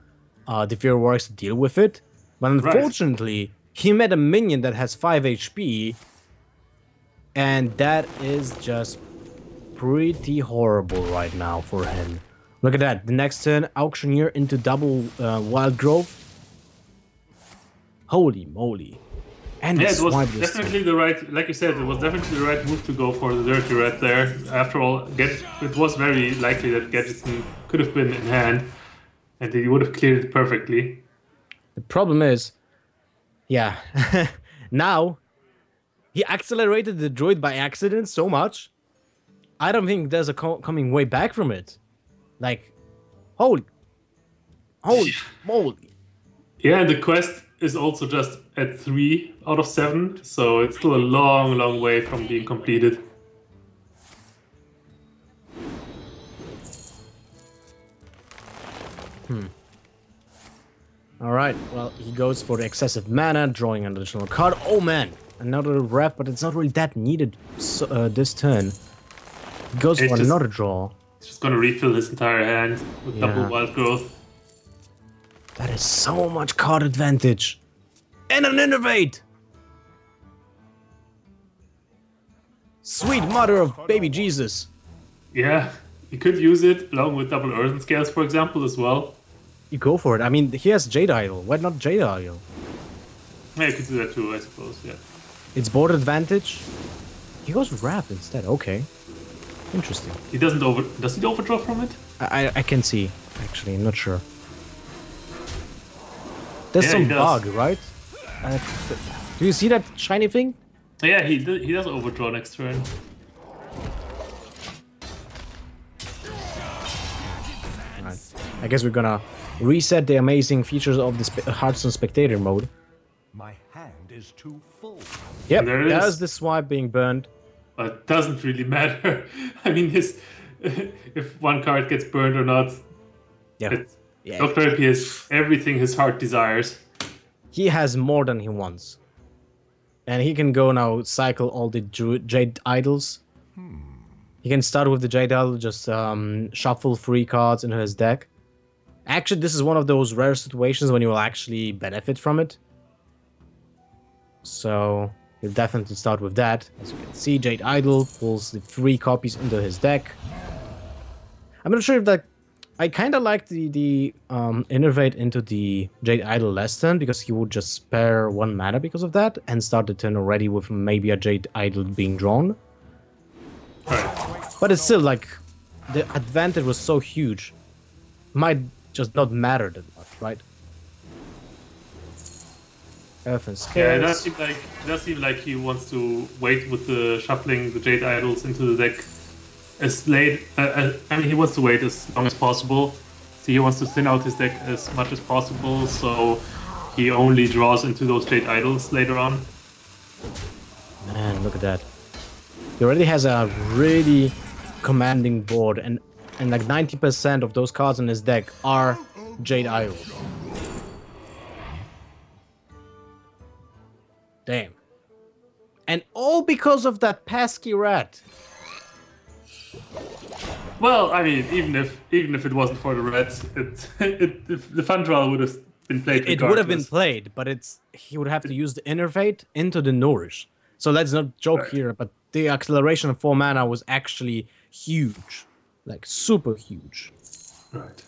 the Fear Warriors to deal with it. But unfortunately, he met a minion that has 5 HP, and that is just pretty horrible right now for him. Look at that. The next turn, Auctioneer into double Wild Growth. Holy moly. And yeah, it was definitely the right, like you said, it was definitely the right move to go for the Dirty Red there. After all, it was very likely that Gadgetzan could have been in hand, and he would have cleared it perfectly. The problem is, yeah, now, he accelerated the Druid by accident so much, I don't think there's a coming way back from it. Like, holy moly. Yeah, and the quest is also just at 3 out of 7, so it's still a long, long way from being completed. Alright, well, he goes for the excessive mana, drawing an additional card. Oh man, another ref, but it's not really that needed this turn. He goes for another draw. He's just gonna refill his entire hand with double Wild Growth. That is so much card advantage. And an Innovate! Sweet mother of baby Jesus. Yeah, you could use it along with double Earthen Scales, for example, as well. You go for it. I mean, he has Jade Idol. Why not Jade Idol? Yeah, you could do that too, I suppose, yeah. It's board advantage. He goes Wrath instead. Okay. Interesting. He doesn't does he overdraw from it? I can see, actually. I'm not sure. There's Yeah, some he does. bug, right? Do you see that shiny thing? Yeah, he does overdraw next turn. Right. I guess we're gonna reset the amazing features of the Hearthstone Spectator mode. My hand is too full. Yep, There it there's is. the swipe being burned. But it doesn't really matter. I mean, if one card gets burned or not, Yeah. DrHippi has everything his heart desires. He has more than he wants. And he can go now cycle all the Jade Idols. He can start with the Jade Idol, just shuffle 3 cards into his deck. Actually, this is one of those rare situations when you will actually benefit from it. So, he'll definitely start with that. As you can see, Jade Idol pulls the 3 copies into his deck. I'm not sure if that... I kind of like the innervate into the Jade Idol less than, because he would just spare 1 mana because of that, and start the turn already with maybe a Jade Idol being drawn. Right. But it's still like, the advantage was so huge. Might just not matter that much, right? Earthen Yeah, it Scales. does seem like he wants to wait with the shuffling the Jade Idols into the deck as late. I mean, he wants to wait as long as possible. So he wants to thin out his deck as much as possible, so he only draws into those Jade Idols later on. Man, look at that. He already has a really commanding board, and like 90% of those cards in his deck are Jade Idols. Damn. And all because of that pesky rat. Well, I mean, even if it wasn't for the Reds, the fun draw would have been played. It would have been regardless. played, but he would have to use the Innervate into the Nourish. So let's not joke Right. here, but the acceleration of 4 mana was actually huge. Like, super huge. Right.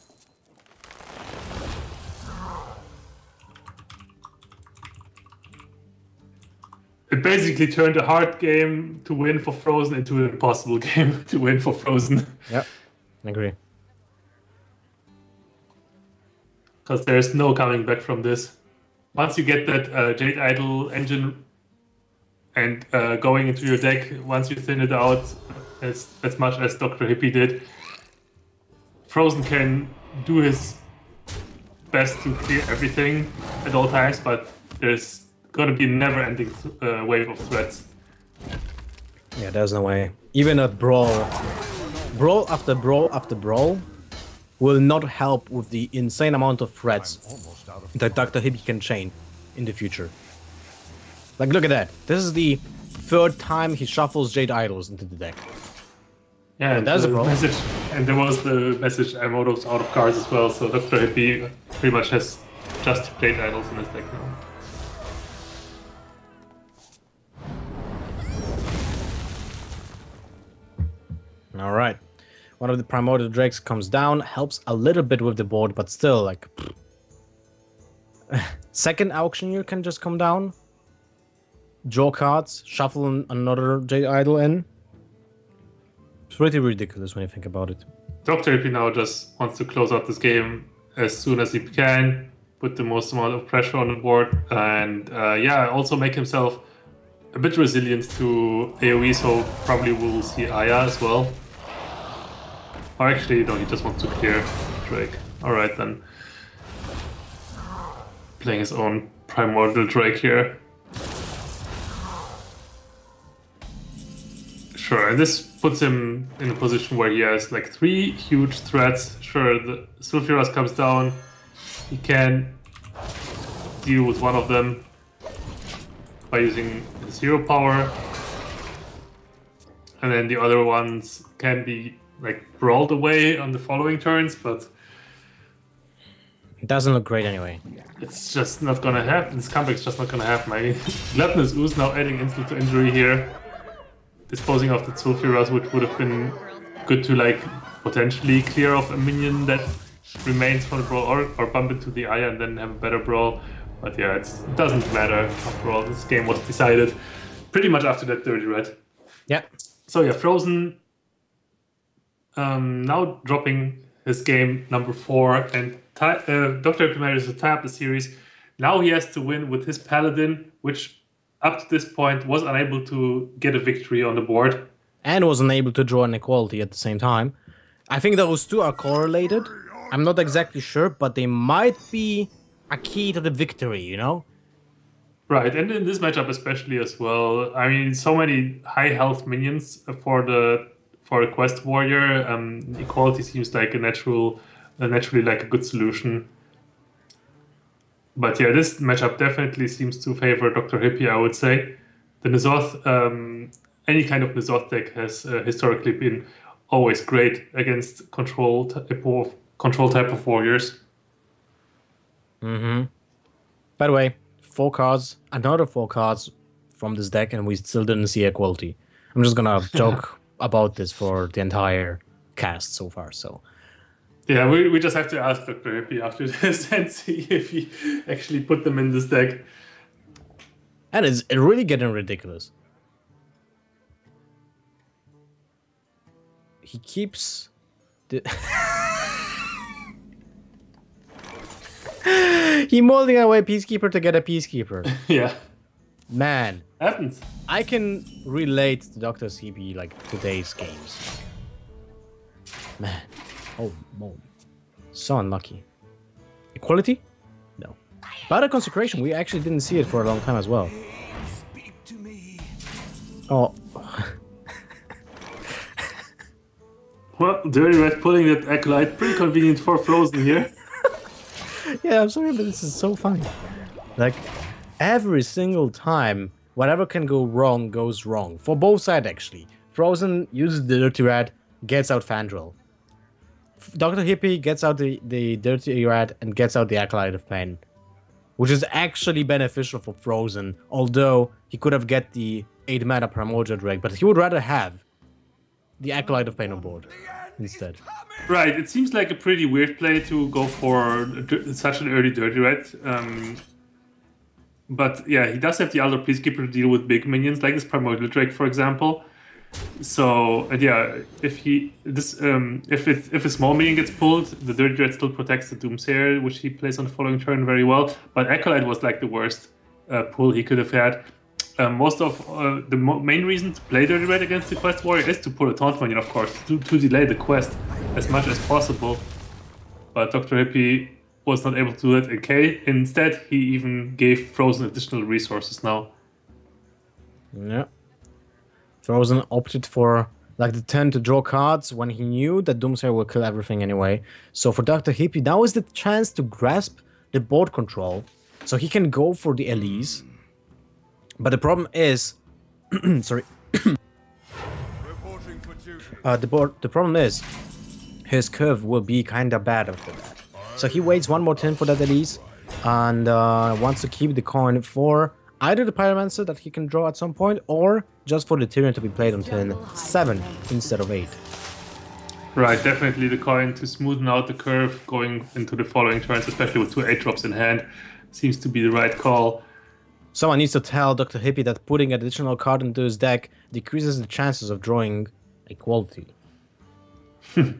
It basically turned a hard game to win for Fr0zen into an impossible game to win for Fr0zen. Yep, I agree. Because there's no coming back from this. Once you get that Jade Idol engine and going into your deck, once you thin it out as much as DrHippi did, Fr0zen can do his best to clear everything at all times, but there's going to be a never-ending wave of threats. Yeah, there's no way. Even a brawl after brawl after brawl will not help with the insane amount of threats Almost out of that DrHippi can chain in the future. Like, look at that. This is the 3rd time he shuffles Jade Idols into the deck. Yeah, and that's a the problem. message, and there was the message Moto's out of cards as well, so DrHippi pretty much has just Jade Idols in his deck now. Alright. One of the Primordial Drakes comes down, helps a little bit with the board, but still, like... Second Auctioneer can just come down. Draw cards, shuffle another Jade Idol in. It's pretty ridiculous when you think about it. DrHippi now just wants to close out this game as soon as he can, put the most amount of pressure on the board, and yeah, also make himself a bit resilient to AoE, so probably we'll see Aya as well. Or actually, no, he just wants to clear Drake. Alright then. Playing his own Primordial Drake here. Sure, and this puts him in a position where he has like 3 huge threats. Sure, the Sulfuras comes down. He can deal with one of them by using his hero power. And then the other ones can be like brawled away on the following turns, but It doesn't look great anyway. it's just not gonna happen. This comeback's just not gonna happen. I mean, Gluttonous Ooze now adding insult to injury here. disposing of the Zulfiras, which would have been good to like potentially clear off a minion that remains for the brawl, or bump into the Aya and then have a better brawl. But yeah, it doesn't matter. After all, this game was decided pretty much after that Dirty Red. Yeah. So yeah, Fr0zen now dropping his game number 4, and DrHippi manages to tie up the series. Now he has to win with his Paladin, which up to this point was unable to get a victory on the board. And was unable to draw an equality at the same time. I think those two are correlated. I'm not exactly sure, but they might be a key to the victory, you know? Right, and in this matchup especially as well. I mean, so many high health minions for a quest warrior. Equality seems like naturally like a good solution. But yeah, this matchup definitely seems to favor DrHippi, I would say. The N'Zoth, any kind of N'Zoth deck has historically been always great against control type of warriors. Mm-hmm. By the way, 4 cards, another 4 cards from this deck, and we still didn't see equality. I'm just gonna joke about this for the entire cast so far, so... Yeah, we just have to ask DrHippi after this and see if he actually put them in this deck. And it's really getting ridiculous. He keeps... He molding away Peacekeeper to get a Peacekeeper. Yeah. Man. Happens. I can relate to DrHippi like today's games. Man. Oh, moly. So unlucky. Equality? No. Battle Consecration, we actually didn't see it for a long time as well. Oh. Well, Dirty Red pulling that Acolyte. Pretty convenient for Fr0zen here. Yeah, I'm sorry, but this is so funny. Like, every single time, whatever can go wrong goes wrong. For both sides, actually. Fr0zen uses the Dirty Red, gets out Fandral. DrHippi gets out the Dirty Red and gets out the Acolyte of Pain. Which is actually beneficial for Fr0zen, although he could have get the 8 mana Primordial Drake, but he would rather have the Acolyte of Pain on board instead. Right, it seems like a pretty weird play to go for such an early Dirty Red. But yeah, he does have the other Peacekeeper to deal with big minions, like this Primordial Drake, for example. So, and yeah, if a small minion gets pulled, the Dirty Red still protects the Doomsayer, which he plays on the following turn very well. But Acolyte was like the worst pull he could have had. Most of the main reason to play Dirty Red against the Quest Warrior is to pull a Taunt minion, of course, to delay the quest as much as possible. But DrHippi was not able to do that in K. Instead, he even gave Fr0zen additional resources now. Yeah. Fr0zen opted for like the turn to draw cards when he knew that Doomsayer will kill everything anyway. So for DrHippi, now is the chance to grasp the board control, so he can go for the Elise. But the problem is, sorry. The problem is, his curve will be kinda bad after that. So he waits one more turn for that Elise, and wants to keep the coin for either the Pyromancer that he can draw at some point, or just for the Tyrion to be played on turn 7 instead of 8. Right, definitely the coin to smoothen out the curve going into the following turns, especially with 2 8-drops in hand, seems to be the right call. Someone needs to tell DrHippi that putting an additional card into his deck decreases the chances of drawing equality.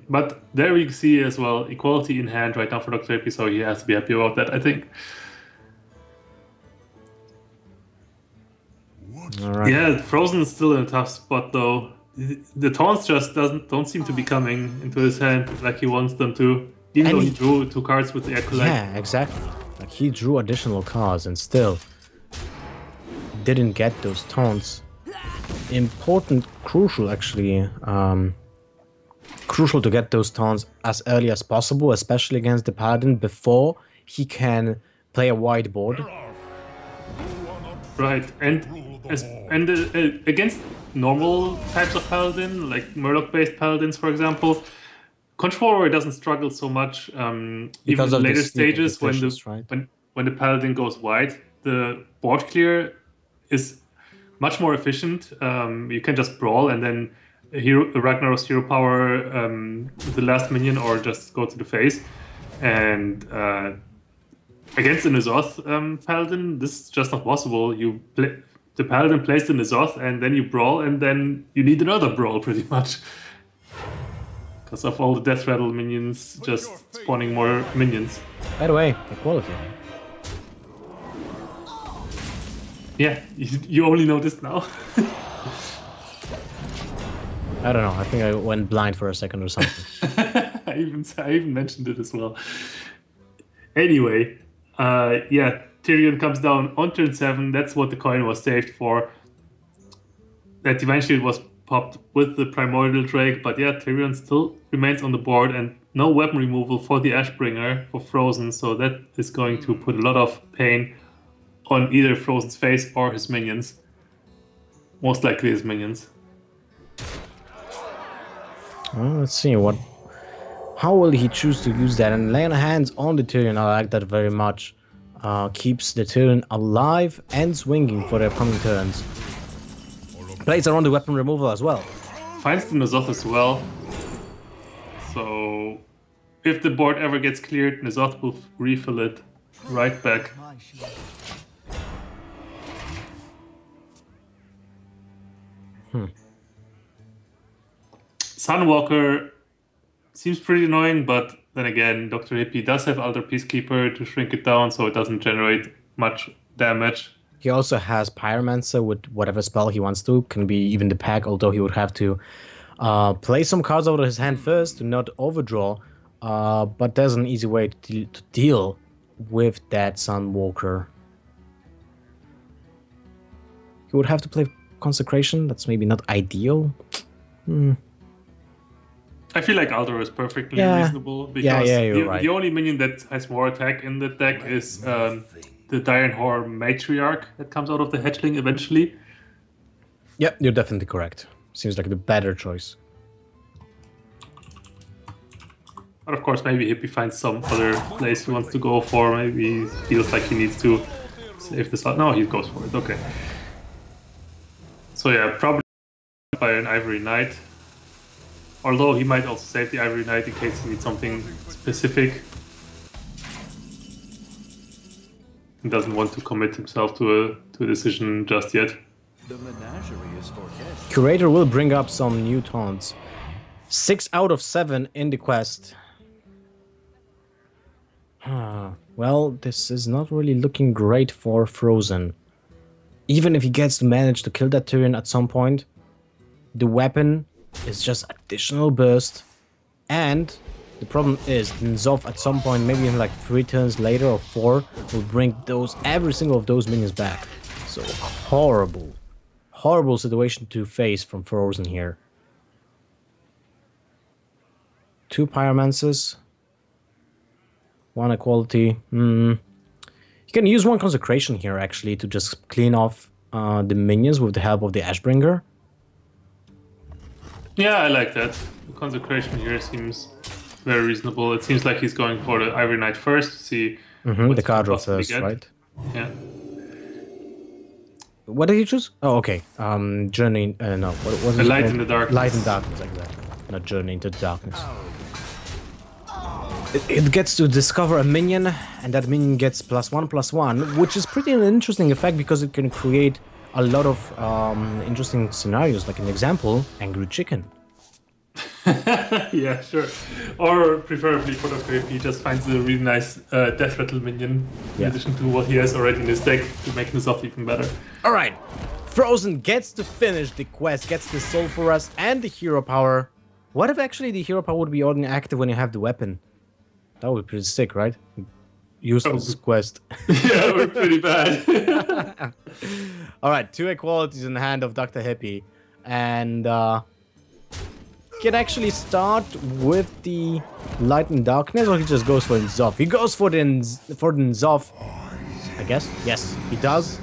But there we see as well, equality in hand right now for DrHippi, so he has to be happy about that, I think. Right. Yeah, Fr0zen is still in a tough spot though. The taunts just don't seem to be coming into his hand like he wants them to. Even though he drew 2 cards with the Acolyte. Yeah, exactly. Like he drew additional cards and still didn't get those taunts. Important, crucial actually. Crucial to get those taunts as early as possible, especially against the Paladin, before he can play a wide board. Right, and against normal types of Paladin, like Murloc-based Paladins, for example, Control Warrior doesn't struggle so much. Even in the later stages, when the Paladin goes wide, the board clear is much more efficient. You can just brawl and then Ragnarok's hero power the last minion, or just go to the face. And against the N'Zoth Paladin, this is just not possible. The Paladin plays the N'Zoth, and then you brawl, and then you need another brawl pretty much. Because of all the Death Rattle minions just spawning more minions. By the way, equality. Yeah, you only noticed now. I don't know. I think I went blind for a second or something. I even mentioned it as well. Anyway, yeah, Tyrion comes down on turn 7. That's what the coin was saved for. That eventually was popped with the Primordial Drake, but yeah, Tyrion still remains on the board, and no weapon removal for the Ashbringer for Fr0zen, so that is going to put a lot of pain on either Fr0zen's face or his minions. Most likely his minions. Well, let's see how will he choose to use that, and laying hands on the Tyrion. I like that very much. Keeps the Tyrion alive and swinging for the upcoming turns. Plays around the weapon removal as well. Finds the N'Zoth as well. So if the board ever gets cleared, N'Zoth will refill it right back. Sunwalker seems pretty annoying, but then again, DrHippi does have Elder Peacekeeper to shrink it down, so it doesn't generate much damage. He also has Pyromancer with whatever spell he wants to. Can be even the pack, although he would have to play some cards out of his hand first to not overdraw. But there's an easy way to deal with that Sunwalker. He would have to play Consecration. That's maybe not ideal. I feel like Alder is perfectly reasonable, because the only minion that has more attack in the deck is the Dire Whore Matriarch that comes out of the Hatchling eventually. Yep, you're definitely correct. Seems like the better choice. But of course, maybe Hippie finds some other place he wants to go for. Maybe he feels like he needs to save the slot. No, he goes for it. Okay. So yeah, probably by an Ivory Knight. Although he might also save the Ivory Knight in case he needs something specific. He doesn't want to commit himself to a decision just yet. The menagerie is for guests. Curator will bring up some new taunts. 6 out of 7 in the quest. Well, this is not really looking great for Fr0zen. Even if he gets to manage to kill that Tyrion at some point, the weapon is just additional burst, and the problem is N'Zoth at some point, maybe in like 3 turns later or 4, will bring every single of those minions back. So horrible situation to face from Fr0zen here. 2 Pyromancers, 1 Equality. You can use 1 Consecration here actually to just clean off the minions with the help of the Ashbringer. Yeah, I like that. The Consecration here seems very reasonable. It seems like he's going for the Ivory Knight first to see the card draw first, right? Yeah. What did you choose? Oh, okay. Journey. No, what was it? Light in the Darkness. Light in Darkness, exactly. Not Journey into the Darkness. It gets to discover a minion, and that minion gets +1/+1, which is pretty an interesting effect because it can create a lot of interesting scenarios. Like an example, Angry Chicken. Yeah, sure. Or preferably for DrHippi, he just finds a really nice Death Rattle minion in addition to what he has already in his deck to make N'Zoth even better. Alright, Fr0zen gets to finish the quest, gets the Soul for Us and the Hero Power. What if actually the Hero Power would be only active when you have the weapon? That would be pretty sick, right? Useless quest. Yeah, it would be pretty bad. Alright, 2 Equalities in the hand of DrHippi. And can actually start with the Light and Darkness, or he just goes for N'Zoth? He goes for the N'Zoth, I guess. Yes, he does.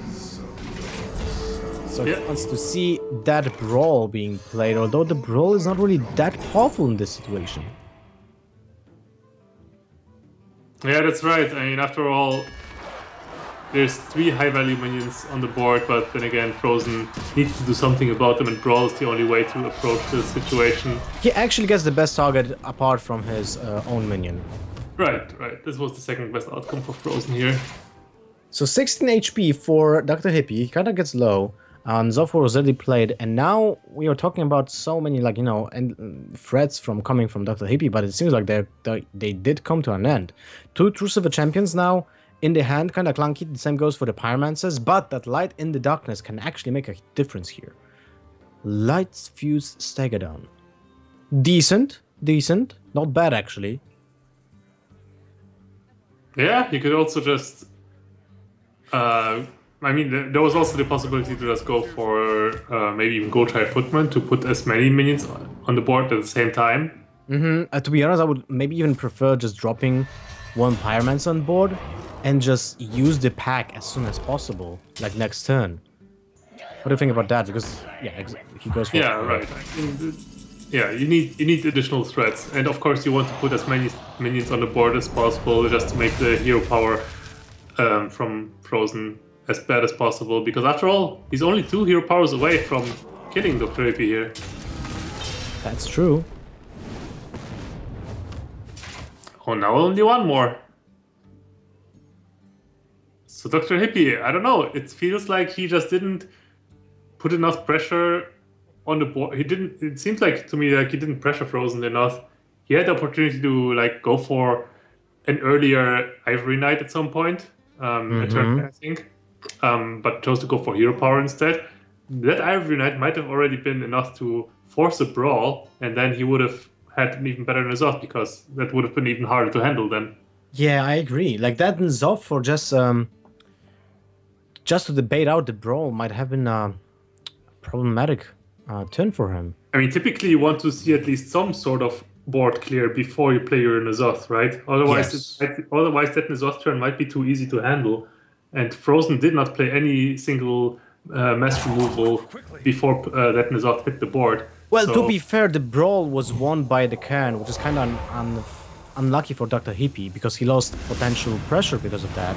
So he wants to see that Brawl being played, although the Brawl is not really that powerful in this situation. Yeah, that's right. I mean, after all, there's 3 high-value minions on the board, but then again, Fr0zen needs to do something about them, and Brawl is the only way to approach this situation. He actually gets the best target apart from his own minion. Right. This was the second best outcome for Fr0zen here. So 16 HP for DrHippi. He kind of gets low. Zoff was already played, and now we are talking about so many, like, you know, threats from coming from DrHippi, but it seems like they did come to an end. 2 True Silver Champions now in the hand, kind of clunky. The same goes for the Pyromancers, but that Light in the Darkness can actually make a difference here. Light Fuse Stagger Down. Decent. Not bad, actually. Yeah, you could also just... I mean, there was also the possibility to just go for maybe even go try Footman to put as many minions on the board at the same time. To be honest, I would maybe even prefer just dropping 1 Pyromancer on board and just use the pack as soon as possible, like next turn. What do you think about that? Because, yeah, he goes for... Yeah, right. Yeah, you need additional threats, and of course you want to put as many minions on the board as possible just to make the hero power from Fr0zen as bad as possible, because after all, he's only 2 hero powers away from killing DrHippi here. That's true. Oh, now only 1 more. So DrHippi, I don't know, it feels like he just didn't put enough pressure on the board. It seems like to me like he didn't pressure Fr0zen enough. He had the opportunity to like go for an earlier Ivory Knight at some point, a turn, I think, but chose to go for hero power instead. That Ivory Knight might have already been enough to force a brawl, and then he would have had an even better Zoff, because that would have been even harder to handle then. Yeah, I agree. Like that Zoff for just to debate out the brawl might have been a problematic turn for him. I mean, typically you want to see at least some sort of board clear before you play your N'Zoth, right? Otherwise, otherwise that N'Zoth turn might be too easy to handle. And Fr0zen did not play any single mass removal before that N'Zoth hit the board. Well, so, to be fair, the brawl was won by the Cairn, which is kind of unlucky for DrHippi, because he lost potential pressure because of that.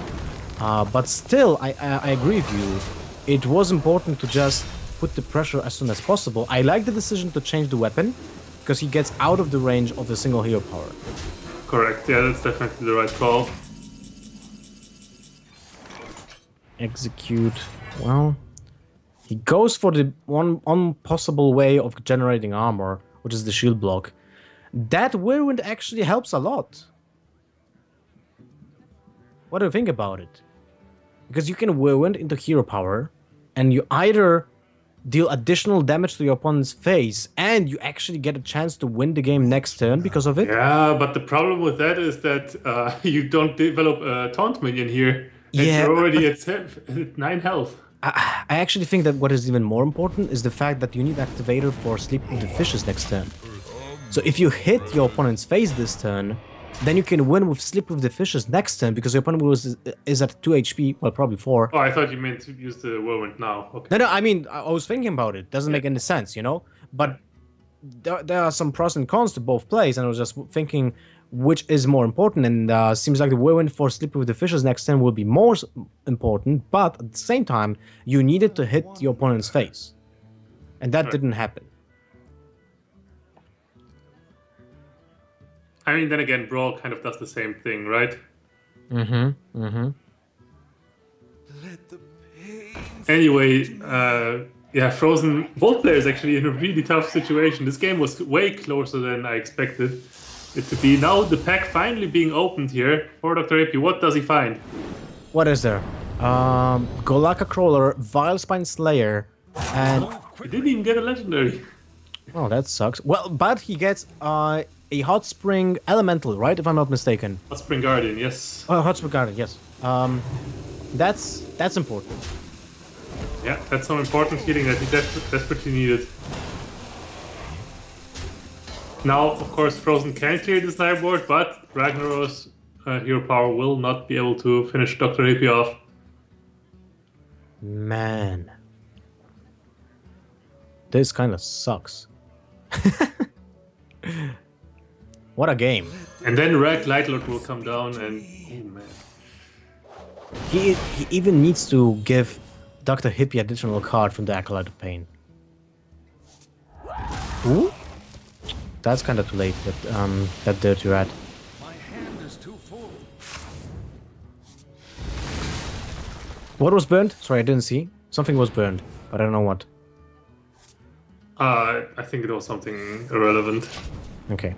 But still, I agree with you. It was important to just put the pressure as soon as possible. I like the decision to change the weapon, because he gets out of the range of the single hero power. Correct, yeah, that's definitely the right call. Execute. Well, he goes for the one possible way of generating armor, which is the shield block. That Whirlwind actually helps a lot. What do you think about it? Because you can Whirlwind into hero power, and you either deal additional damage to your opponent's face, and you actually get a chance to win the game next turn because of it. Yeah, but the problem with that is that you don't develop a taunt minion here. And Yeah, you're already at 9 health. I actually think that what is even more important is the fact that you need Activator for Sleep of the Fishes next turn. So if you hit your opponent's face this turn, then you can win with Sleep with the Fishes next turn, because your opponent is at 2 HP, well, probably 4. Oh, I thought you meant to use the Whirlwind now. Okay. No, I mean, I was thinking about it. Doesn't make any sense, you know? But there are some pros and cons to both plays, and I was just thinking which is more important, and seems like the Whirlwind for Sleep with the Fishes next turn will be more important, but at the same time, you needed to hit your opponent's face. And that didn't happen. I mean, then again, Brawl kind of does the same thing, right? Anyway, yeah, Fr0zen, both players actually in a really tough situation. This game was way closer than I expected it to be. Now the pack finally being opened here for DrHippi. What does he find? What is there? Golaka Crawler, Vilespine Slayer, and... He didn't even get a legendary. Oh, that sucks. Well, but he gets a Hot Spring Elemental, right? If I'm not mistaken. Hot Spring Guardian, yes. Oh, Hot Spring Guardian, yes. That's important. Yeah, that's some important healing that he desperately needed. Now, of course, Fr0zen can clear this sideboard, but Ragnarok's hero power will not be able to finish DrHippi off. Man. This kind of sucks. What a game. And then Lightlord will come down and... Oh, man. He even needs to give DrHippi additional card from the Acolyte of Pain. Ooh? That's kind of too late, but that Dirty Rat. My hand is too full. What was burned? Sorry, I didn't see. Something was burned, but I don't know what. I think it was something irrelevant. Okay.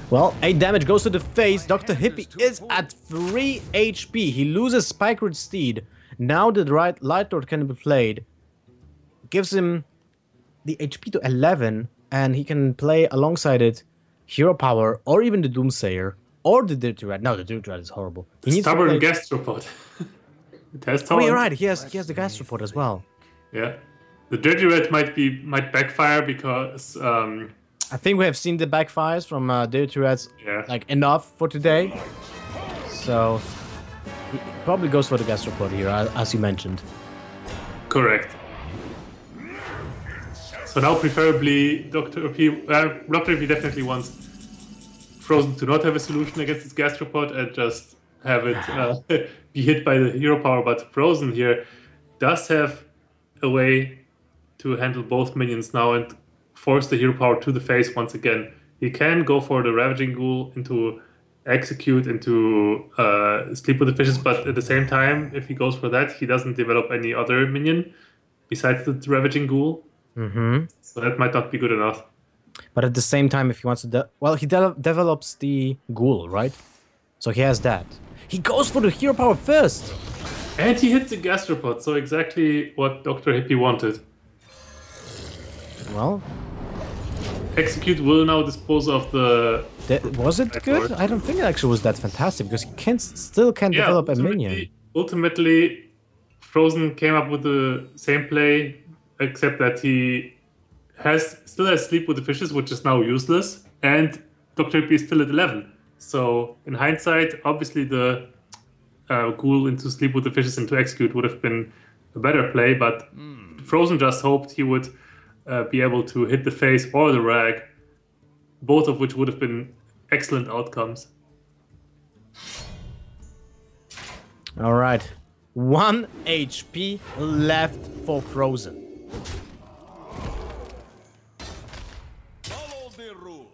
Well, 8 damage goes to the face. DrHippi is at 3 HP. He loses Spike Root Steed. Now the Light Lord can be played. Gives him the HP to 11, and he can play alongside it Hero Power, or even the Doomsayer, or the Dirty Rat. No, the Dirty Rat is horrible. He needs Stubborn to play... Gastropod. It has Oh, taunt. you're right. He has the Gastropod as well. Yeah. The Dirty Rat might backfire because I think we have seen the backfires from Dirty Rats like enough for today. So he probably goes for the Gastropod here, as you mentioned. correct. So now preferably DrHippi definitely wants Fr0zen to not have a solution against his Gastropod and just have it be hit by the hero power, but Fr0zen here does have a way to handle both minions now and force the hero power to the face once again. He can go for the Ravaging Ghoul into execute, into sleep with the fishes, but at the same time, if he goes for that, he doesn't develop any other minion besides the Ravaging Ghoul. Mm-hmm. So that might not be good enough. But at the same time, if he wants to... well, he develops the Ghoul, right? So he has that. He goes for the hero power first! And he hits the Gastropod, so exactly what DrHippi wanted. Well... Execute will now dispose of the... was it good? I don't think it actually was that fantastic, because he still can't develop a minion. Ultimately, Fr0zen came up with the same play, except that he still has Sleep with the Fishes, which is now useless, and DrHippi is still at 11. So, in hindsight, obviously the Ghoul into Sleep with the Fishes into Execute would have been a better play, but Fr0zen just hoped he would be able to hit the face or the rag, both of which would have been excellent outcomes. All right, 1 HP left for Fr0zen. Follow the rules.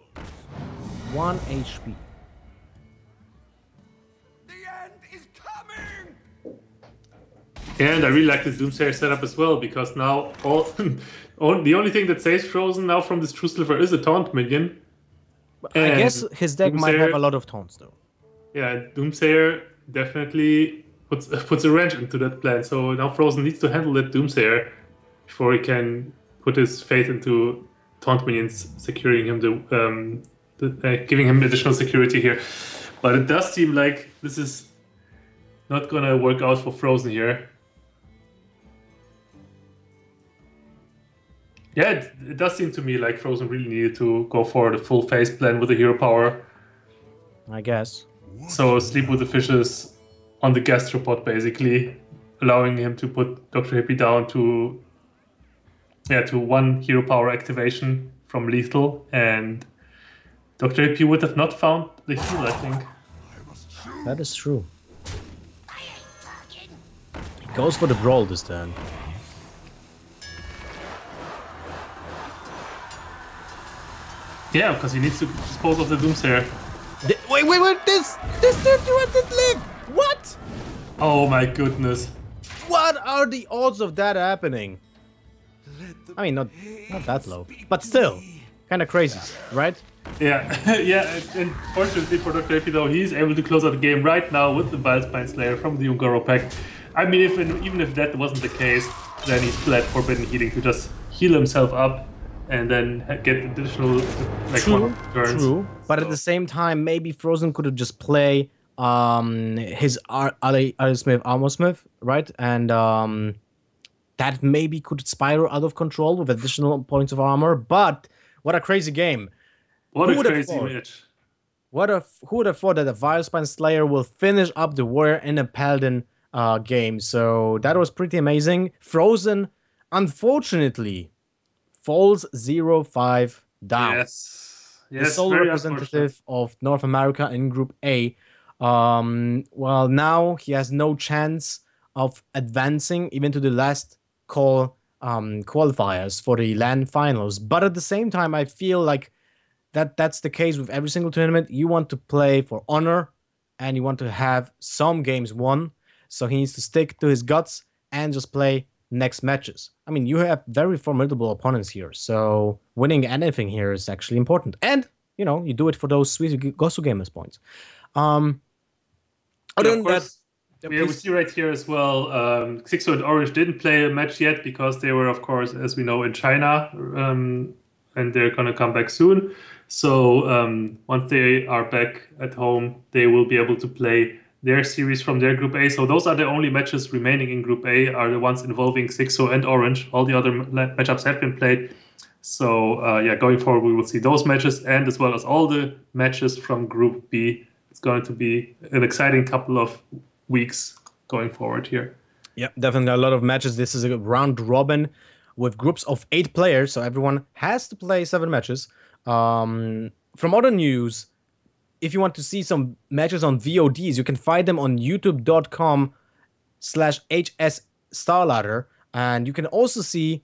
1 HP. The end is coming. And I really like this Doomsayer setup as well, because now the only thing that saves Fr0zen now from this True Sliver is a taunt minion. I guess his deck might have a lot of taunts, though. Yeah, Doomsayer definitely puts a wrench into that plan. So now Fr0zen needs to handle that Doomsayer before he can put his faith into taunt minions, securing him giving him additional security here. But it does seem like this is not gonna work out for Fr0zen here. Yeah, it does seem to me like Fr0zen really needed to go for the full face plan with the hero power. I guess. So Sleep with the Fishes on the Gastropod, basically, allowing him to put DrHippi down to 1 hero power activation from lethal, and DrHippi would have not found the heal, I think. That is true. He goes for the brawl this turn. Yeah, because he needs to dispose of the Doomsayer. Wait, this Dirty Rat didn't live! What? Oh my goodness. What are the odds of that happening? I mean, not that low, but still, kind of crazy, right? Yeah, yeah, and fortunately for DrHippi though, he's able to close out the game right now with the Bilespine Slayer from the Ungoro pack. I mean, even if that wasn't the case, then he still had Forbidden Healing to just heal himself up and then get additional True, turns. true. But at the same time, maybe Fr0zen could have just play his Armor Smith, right? And that maybe could spiral out of control with additional points of armor. But what a crazy game! What Who a would have crazy thought? match. Who would have thought that a Vilespine Slayer will finish up the warrior in a Paladin game? So that was pretty amazing. Fr0zen, unfortunately, falls 0-5 down. Yes. The Yes, sole very representative of North America in Group A. Well, now he has no chance of advancing even to the last call qualifiers for the LAN finals. But at the same time, I feel like that's the case with every single tournament. You want to play for honor and you want to have some games won. So he needs to stick to his guts and just play next matches. I mean, you have very formidable opponents here. So winning anything here is actually important. And, you know, you do it for those sweet Gosu Gamers points. Other Yeah, than of that, course, we see right here as well, Sixo and Orange didn't play a match yet because they were, of course, as we know, in China, and they're going to come back soon. So once they are back at home, they will be able to play their series from their Group A. So those are the only matches remaining in Group A, are the ones involving Sixo and Orange. All the other matchups have been played. So yeah, going forward, we will see those matches, and as well as all the matches from Group B. It's going to be an exciting couple of weeks going forward here. yeah, definitely a lot of matches. This is a round robin with groups of 8 players, so everyone has to play 7 matches. From other news, if you want to see some matches on VODs, you can find them on youtube.com/HS StarLadder, and you can also see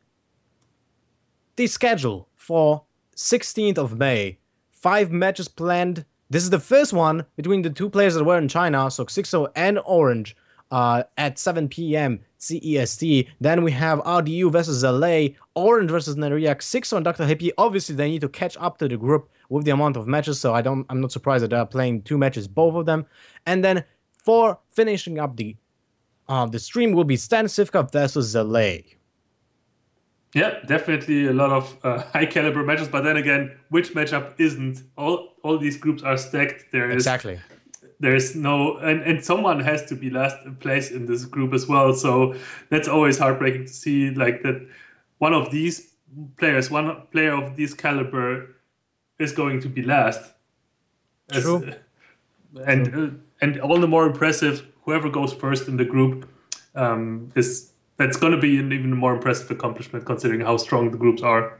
the schedule for 16th of May. 5 matches planned. This is the first one between the 2 players that were in China, so Sixo and Orange, at 7 p.m. CEST. Then we have RDU versus LA, Orange versus Neriak, Sixo and DrHippi. Obviously, they need to catch up to the group with the amount of matches, so I'm not surprised that they are playing 2 matches, both of them. And then for finishing up the stream will be Stan Sivka versus LA. Yeah, definitely a lot of high caliber matches, but then again, which matchup isn't? All these groups are stacked. Exactly. There's no, and someone has to be last place in this group as well. So that's always heartbreaking to see, like, that one of these players, one player of this caliber, is going to be last. True. And all the more impressive, whoever goes first in the group that's going to be an even more impressive accomplishment considering how strong the groups are.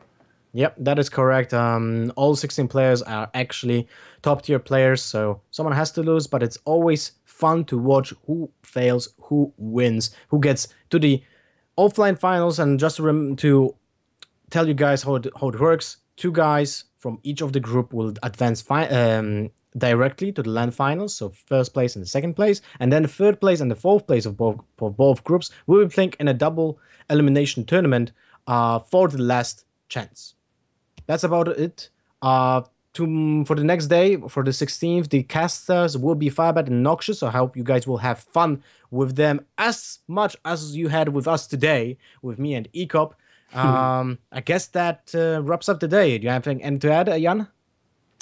Yep, that is correct. All 16 players are actually top-tier players, so someone has to lose, but it's always fun to watch who fails, who wins, who gets to the offline finals. And just to tell you guys how it works, 2 guys from each of the group will advance directly to the LAN finals, so first place and the second place, and then the third place and the fourth place of both groups will be playing in a double elimination tournament for the last chance. That's about it. For the next day, for the 16th, the casters will be Firebad and Noxious, so I hope you guys will have fun with them as much as you had with us today, with me and Ecop. I guess that wraps up the day. Do you have anything to add, Jan?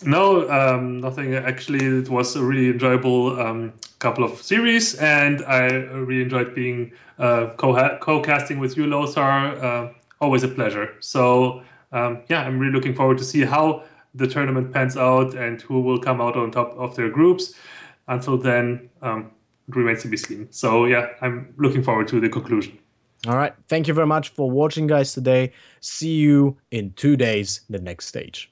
No, nothing. Actually, it was a really enjoyable couple of series, and I really enjoyed being co-casting with you, Lothar. Always a pleasure. So, yeah, I'm really looking forward to see how the tournament pans out and who will come out on top of their groups. Until then, it remains to be seen. So, yeah, I'm looking forward to the conclusion. All right. Thank you very much for watching, guys, today. See you in 2 days, the next stage.